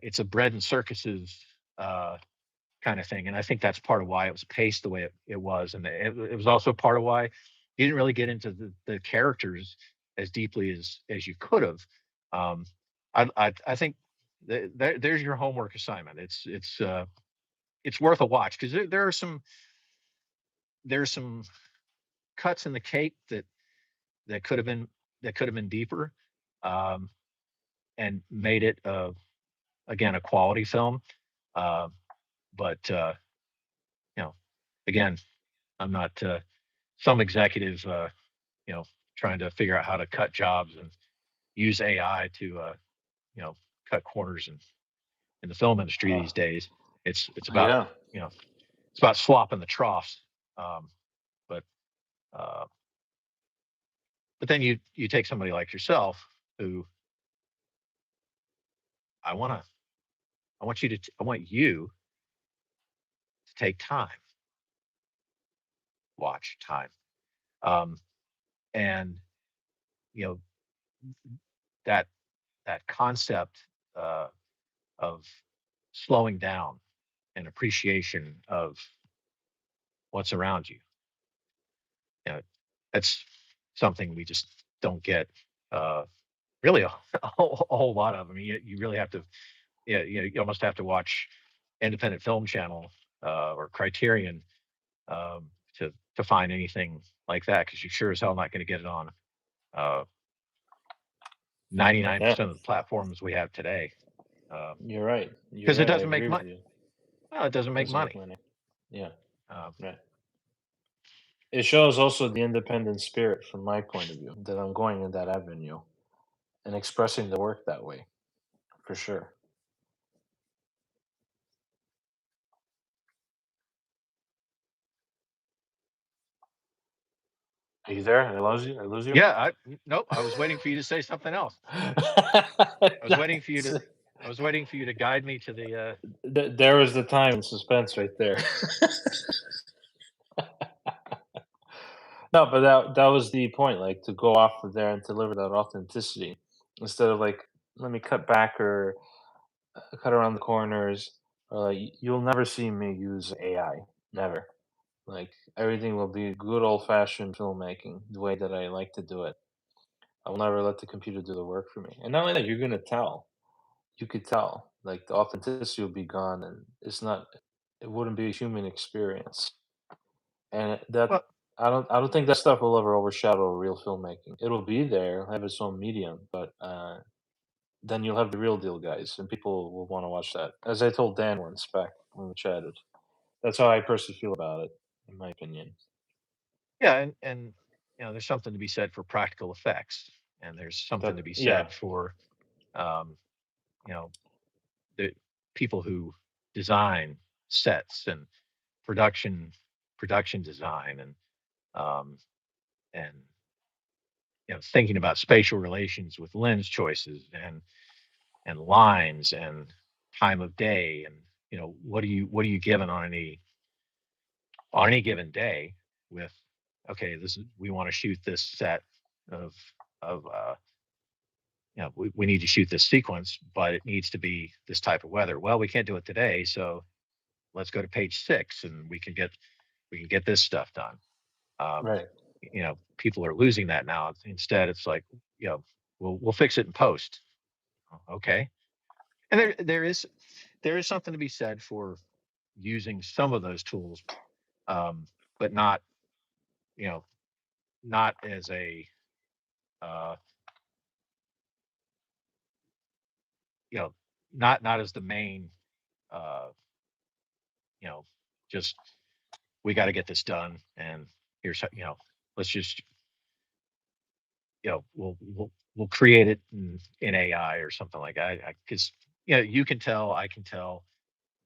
it's a bread and circuses uh, kind of thing, and I think that's part of why it was paced the way it was, and it was also part of why you didn't really get into the characters as deeply as you could have. Um, I think there's your homework assignment. It's worth a watch because there are some cuts in the cake that could have been deeper, um, and made it again a quality film. Uh, but you know, again, I'm not some executive you know trying to figure out how to cut jobs and use AI to cut corners in the film industry Uh, these days. It's about yeah, you know it's about slopping the troughs. Um, but uh, but then you take somebody like yourself who I want to I want you to take time, watch time, um, and you know that that concept uh, of slowing down and appreciation of what's around you. You know, that's something we just don't get uh, really a whole lot of. I mean, you really have to, yeah, you almost have to watch independent film channel or Criterion to find anything like that because you sure as hell not going to get it on uh, yeah. 99% of the platforms we have today You're right. You're because it right. I doesn't make agree with money. you. Well, it doesn't make Doesn't make money. money. Yeah, Um, right. It shows also the independent spirit from my point of view that I'm going in that avenue and expressing the work that way for sure. Are you there? I lose you. I lose you. yeah, nope. I was waiting for you to say something else. I was waiting for you That's- I was waiting for you to guide me to the. there was the time and suspense right there. No, but that was the point, like to go off of there and deliver that authenticity instead of like let me cut back or cut around the corners or like you'll never see me use AI, never. Like everything will be good old fashioned filmmaking, the way that I like to do it. I will never let the computer do the work for me. And not only that, you're gonna tell. You could tell. Like the authenticity will be gone, and it's not. It wouldn't be a human experience. And that Well, I don't think that stuff will ever overshadow real filmmaking. It'll be there, have its own medium, but then you'll have the real deal guys, and people will want to watch that. As I told Dan once back when we chatted, that's how I personally feel about it, in my opinion. yeah, and there's something to be said for practical effects, and there's something to That be yeah, said for um, you know the people who design sets and production design um, and thinking about spatial relations with lens choices and lines and time of day and what are you given on any given day with okay, this is we want to shoot this set of of we need to shoot this sequence, but it needs to be this type of weather. Well, we can't do it today, so let's go to page 6 and we can get this stuff done. Um, Right. People are losing that now. Instead, it's like, we'll fix it in post. Okay. And there is something to be said for using some of those tools, um, but not, you know, not as a, uh, you know, not as the main, uh, you know, just we got to get this done, and here's how, let's just, we'll create it in AI or something like that. Because you can tell, I can tell,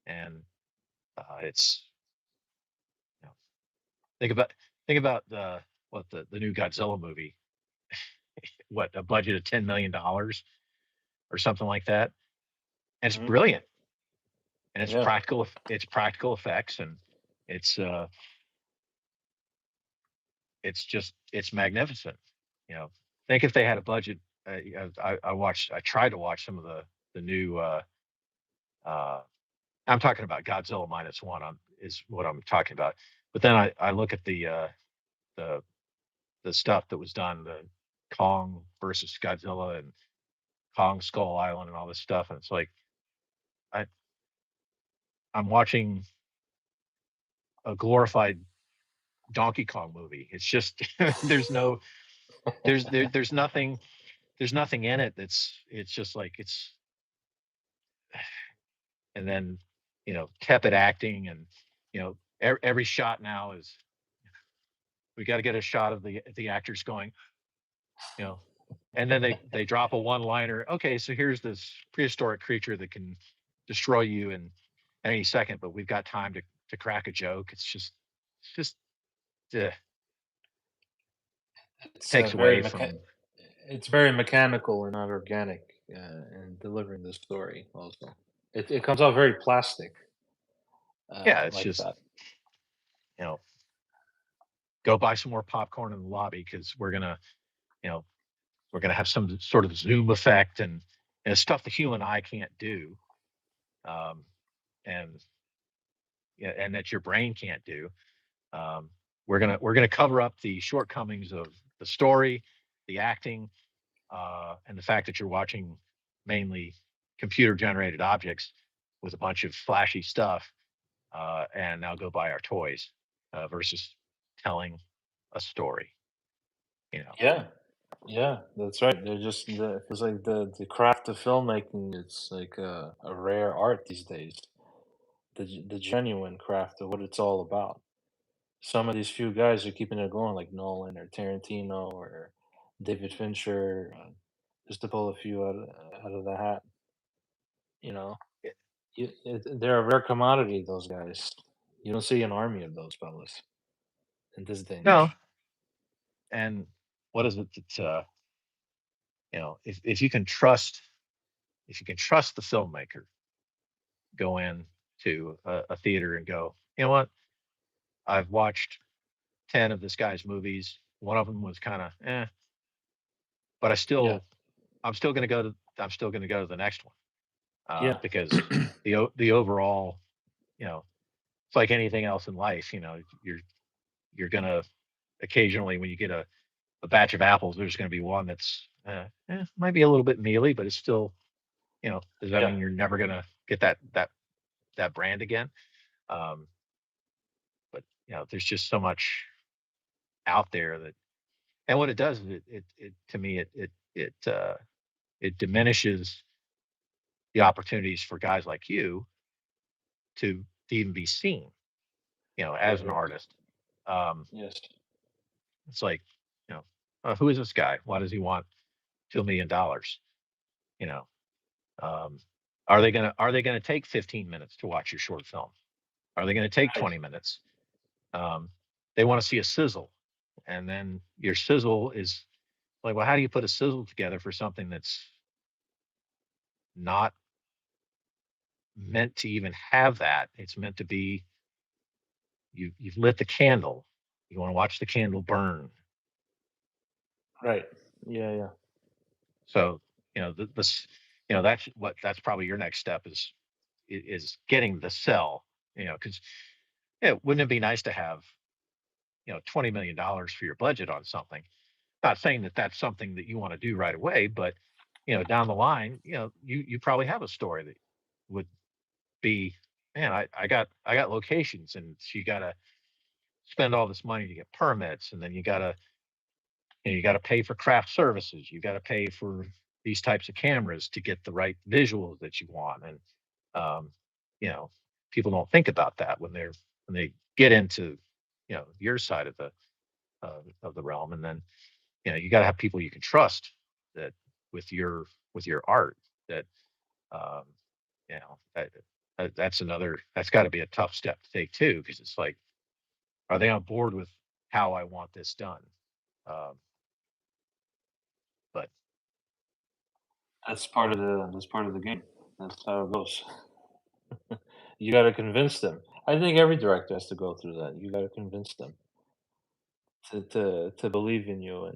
and it's you know, think about the what the new Godzilla movie, what a budget of $10 million or something like that, and it's Hmm. brilliant, and Yeah. it's practical effects, and it's uh it's magnificent. You know, think if they had a budget. I tried to watch some of the new. Uh, I'm talking about Godzilla minus one. Is what I'm talking about. But then I look at the the stuff that was done, the Kong versus Godzilla and Kong Skull Island and all this stuff, and it's like I I'm watching a glorified Donkey Kong movie. It's just there's no there's nothing in it it's just like it's and then tepid acting and every shot now is we got to get a shot of the actors going you know and then they drop a one liner. Okay, so here's this prehistoric creature that can destroy you in any second, but we've got time to crack a joke. It's just uh, It's takes away from. it's very mechanical and not organic in delivering the story. Also, it comes out very plastic, Yeah, it's like just that. you know go buy some more popcorn in the lobby because you know we're gonna have some sort of zoom effect and stuff the human eye can't do, um, and yeah, and that your brain can't do. Um, we're gonna cover up the shortcomings of the story, the acting, and the fact that you're watching mainly computer generated objects with a bunch of flashy stuff, and now go buy our toys versus telling a story. You know, Yeah, yeah, that's right. They're just it feels like the craft of filmmaking. It's like a rare art these days. The genuine craft of what it's all about. Some of these few guys are keeping it going, like Nolan or Tarantino or David Fincher, just to pull a few out of the hat. You know, they're a rare commodity. Those guys. You don't see an army of those fellas in this day and no, age. and what is it that if you can trust the filmmaker, go in to a theater and go, you know what, I've watched 10 of this guy's movies. One of them was kind of but Yeah, I'm still going to go to the next one, yeah, because the overall, it's like anything else in life. You're going to occasionally, when you get a batch of apples, there's going to be one that's might be a little bit mealy, but it's still, does that yeah, mean you're never going to get that brand again? Um, but there's just so much out there that, and what it does is it to me it diminishes the opportunities for guys like you to even be seen, as right, an right. artist. Um, Yes, it's like, who is this guy? Why does he want $2 million? You know, um, are they gonna take 15 minutes to watch your short film? Are they gonna take right. 20 minutes? Um, they want to see a sizzle, and then your sizzle is like, well, how do you put a sizzle together for something that's not meant to even have that? It's meant to be you've lit the candle. You want to watch the candle burn. Right. Yeah, yeah. So, this, that's probably your next step is getting the sell, because wouldn't it be nice to have, $20 million for your budget on something? Not saying that that's something that you want to do right away, but, down the line, you probably have a story that would be, man, I got locations, and so you got to spend all this money to get permits, and then you got to pay for craft services. You got to pay for these types of cameras to get the right visuals that you want. And um, you know, people don't think about that when they get into your side of the realm. And then you got to have people you can trust that with your art that um, that's got to be a tough step to take too, because it's like, are they on board with how I want this done? Um, but That's part of the game. That's how it goes. You got to convince them. I think every director has to go through that. You got to convince them to believe in you,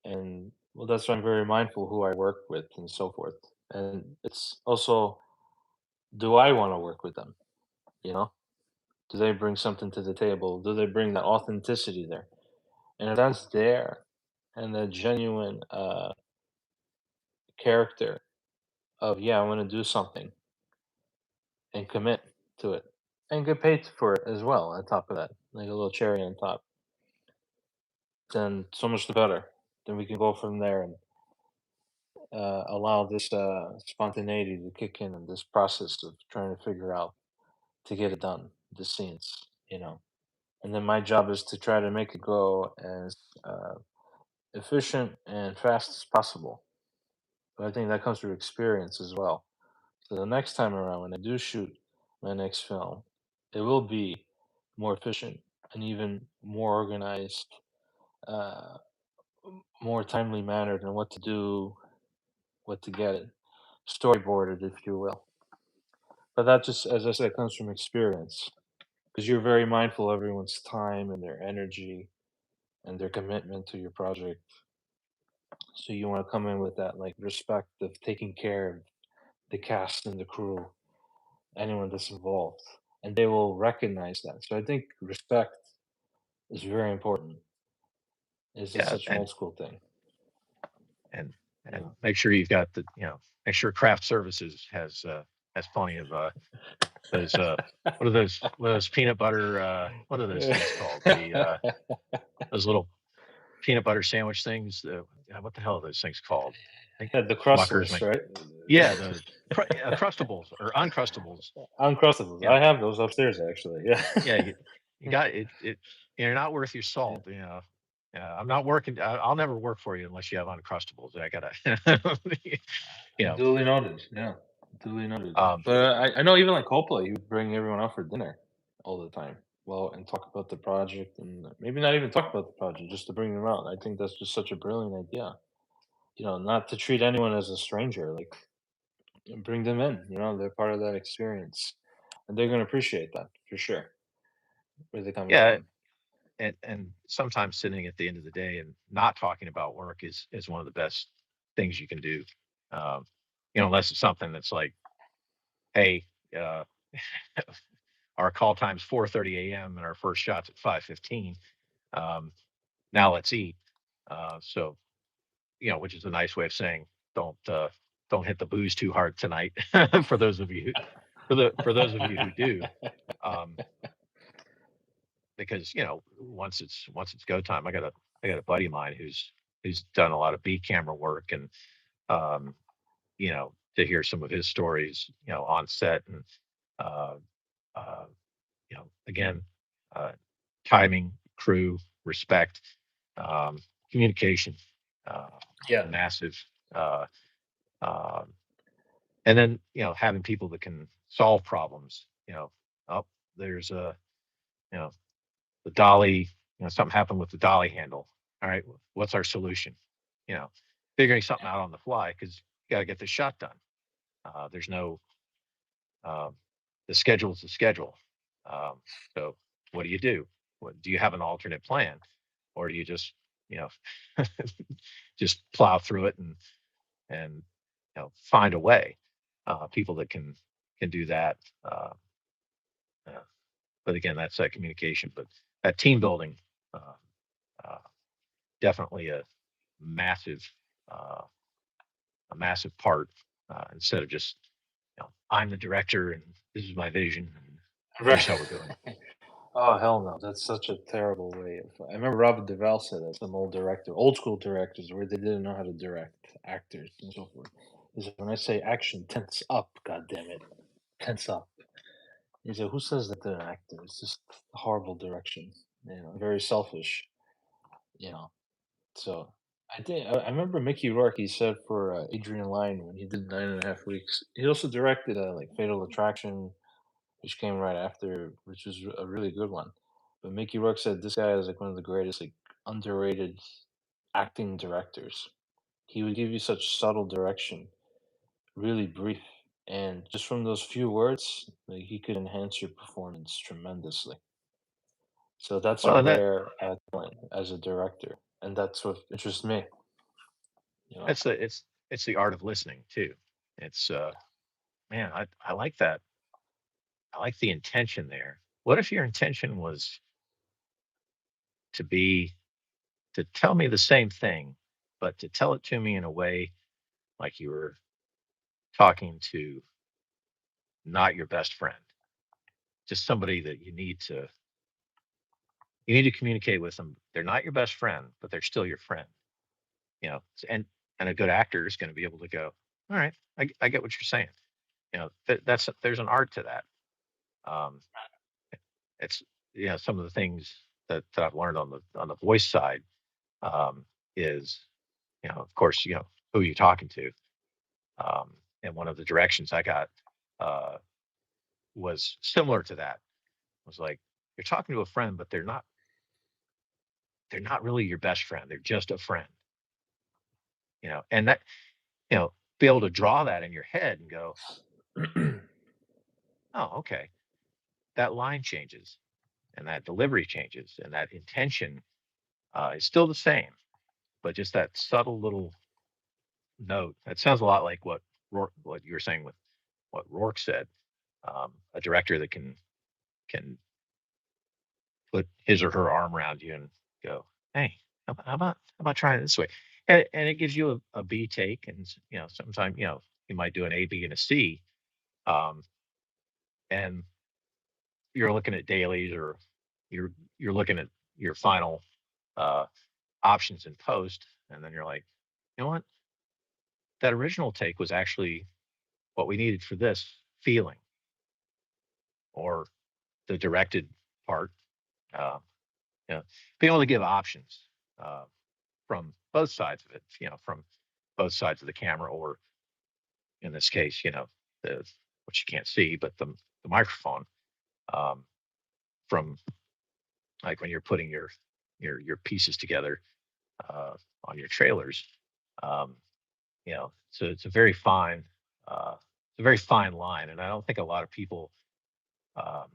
and well, that's why I'm very mindful who I work with and so forth. And it's also, do I want to work with them? You know, do they bring something to the table? Do they bring that authenticity there? And if that's there, and the genuine character of, yeah, I want to do something and commit to it and get paid for it as well on top of that, like a little cherry on top, then so much the better. Then we can go from there and allow this spontaneity to kick in this process of trying to figure out to get it done, the scenes, you know. And then my job is to try to make it go as efficient and fast as possible. But I think that comes through experience as well. So the next time around, when I do shoot my next film, it will be more efficient and even more organized, uh, more timely mannered, and what to do, what to get it, storyboarded, if you will. But that just, as I said, comes from experience because you're very mindful of everyone's time and their energy and their commitment to your project. So you want to come in with that like respect of taking care of the cast and the crew, anyone that's involved, and they will recognize that. So I think respect is very important. It's just yeah, such an and old school thing, and you and know. make sure you've got make sure craft services has plenty of those what are those peanut butter what are those things called, those little peanut butter sandwich things, what the hell are those things called? I think Yeah, the Smuckers crustless, make, right? yeah, the crustables or uncrustables. Uncrustables. you know I have those upstairs actually. Yeah. yeah, you got it. You're not worth your Yeah. salt. I'm not working. I'll never work for you unless you have uncrustables. I gotta you know Duly noted. Yeah. Duly noted. um But I know even like Coppola, he would bring everyone out for dinner all the time. Well, and talk about the project and maybe not even talk about the project, just to bring them out. I think that's just such a brilliant idea. You know, not to treat anyone as a stranger. Like, bring them in. You know, they're part of that experience, and they're gonna appreciate that for sure. Where they're coming yeah, from. and sometimes sitting at the end of the day and not talking about work is one of the best things you can do. Um, unless it's something that's like, hey, uh, our call time's 4:30 a.m. and our first shot's at 5:15. Um, now let's eat. So which is a nice way of saying don't hit the booze too hard tonight. For those of you for those of you who do, um, because once it's go time. I got a buddy of mine who's done a lot of B camera work, and to hear some of his stories, on set, and uh, uh, again, uh, timing, crew, respect, um, communication, uh, Yeah. massive, uh, um, and then having people that can solve problems. Oh, there's a you know the dolly, something happened with the dolly handle. All right, what's our solution? You know, Figuring something out on the fly because you got to get the shot done. There's no um, the schedule's the schedule. Um, so what do you do? what do you have an alternate plan, or do you just you know just plow through it and find a way? People that can do that. Uh, but again, that's that communication. But that team building, uh, uh, definitely massive, uh, a massive part. Instead of just, I'm the director and this is my vision and Right. here's how we're doing it. Oh, hell no. That's such a terrible way of I remember Robert Duvall said that, some old school directors where they didn't know how to direct actors and so forth. He said, when I say action, tense up, god damn it. Tense up. He said, who says that they're an actor? It's just horrible direction. Very selfish, you know. So I remember Mickey Rourke, he said for Adrian Lyne when he did 9.5 Weeks. He also directed like Fatal Attraction, which came right after, which was a really good one. But Mickey Rourke said this guy is like one of the greatest, like underrated acting directors. He would give you such subtle direction, really brief, and just from those few words, like he could enhance your performance tremendously. So that's a Well, and rare talent as a director, and that's what interests me. You know, it's the art of listening too. It's man, I like that. I like the intention there. What if your intention was to be to tell me the same thing, but to tell it to me in a way like you were talking to not your best friend, just somebody that you need to communicate with them. They're not your best friend, but they're still your friend. And a good actor is going to be able to go, all right, I get what you're saying. That's there's an art to that. Um, it's some of the things that I've learned on the voice side, is of course who you're talking to. And one of the directions I got, uh, was similar to that. It was like you're talking to a friend, but they're not really your best friend. They're just a friend. And that be able to draw that in your head and go, oh, okay, that line changes and that delivery changes and that intention, is still the same, but just that subtle little note. That sounds a lot like what you were saying with what Rourke said. A director that can put his or her arm around you and go, "Hey, how about trying it this way?" And it gives you a B take, and sometimes you might do an A, B, and a C, um, and you're looking at dailies, or you're you're looking at your final, uh, options in post, and then you're like, you know what, that original take was actually what we needed for this feeling, or the directed part. Uh, Being able to give options, uh, from both sides of it, from both sides of the camera, or in this case, the what you can't see, but the microphone, um, from like when you're putting your pieces together, uh, on your trailers. Um, so it's a very fine line, and I don't think a lot of people, um,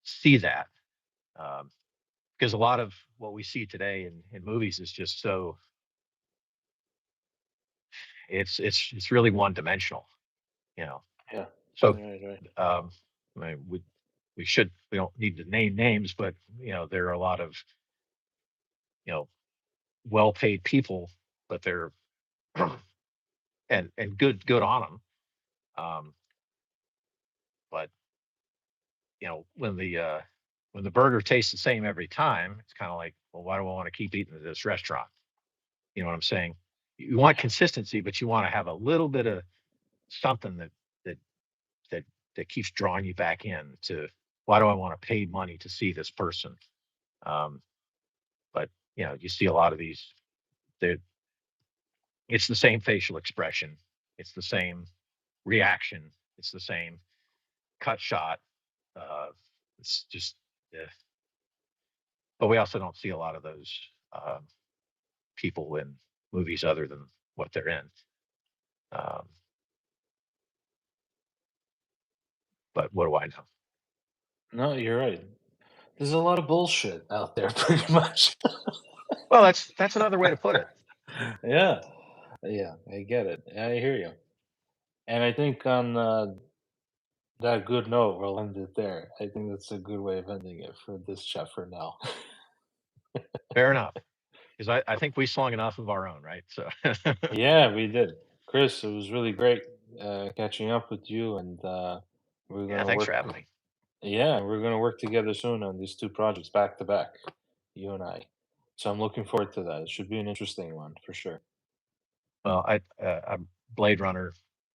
see that, um, because a lot of what we see today in movies is just so it's really one dimensional. You know, yeah, so right, right. um, I mean, we don't need to name names, but there are a lot of you know well paid people, but they're and good on them. Um, but when the burger tastes the same every time, it's kind of like, well, why do I want to keep eating at this restaurant? You know what I'm saying? You want consistency, but you want to have a little bit of something that that that keeps drawing you back in to, why do I want to pay money to see this person? Um, but you see a lot of these. They're, it's the same facial expression, it's the same reaction, it's the same cut shot. Uh, it's just, but we also don't see a lot of those, um, people in movies other than what they're in. Um, but what do I know? No, you're right. There's a lot of bullshit out there, pretty much. Well, that's another way to put it. Yeah, yeah, I get it. I hear you. And I think on that good note, we'll end it there. I think that's a good way of ending it for this chat for now. Fair enough, because I think we slung enough of our own, right? So, Yeah, we did. Chris, it was really great catching up with you, and we're yeah, gonna thanks work. for having me. Yeah, we're gonna work together soon on these two projects back to back, you and I. So I'm looking forward to that. It should be an interesting one for sure. Well, I'm Blade Runner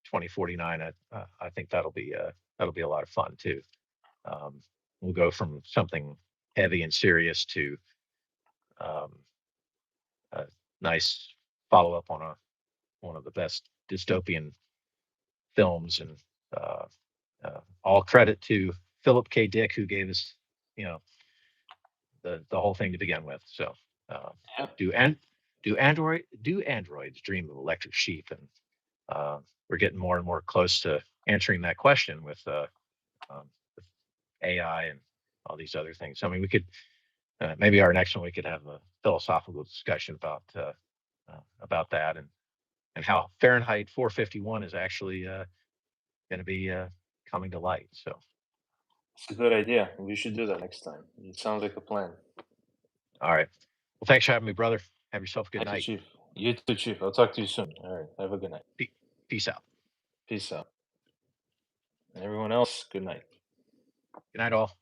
2049. I think that'll be a lot of fun too. Um, we'll go from something heavy and serious to um, a nice follow up on a one of the best dystopian films, and uh, all credit to Philip K. Dick, who gave us, you know, the whole thing to begin with. So, uh, Yeah, do do androids dream of electric sheep? And we're getting more and more close to answering that question um, with AI and all these other things. I mean, we could maybe our next one we could have a philosophical discussion about that, and how Fahrenheit 451 is actually going to be coming to light. So, it's a good idea. We should do that next time. It sounds like a plan. all right. Well, thanks for having me, brother. Have yourself a good Thank you, night. Chief. You too, Chief. I'll talk to you soon. All right. Have a good night. Pe- Peace out. Peace out. And everyone else, good night. Good night, all.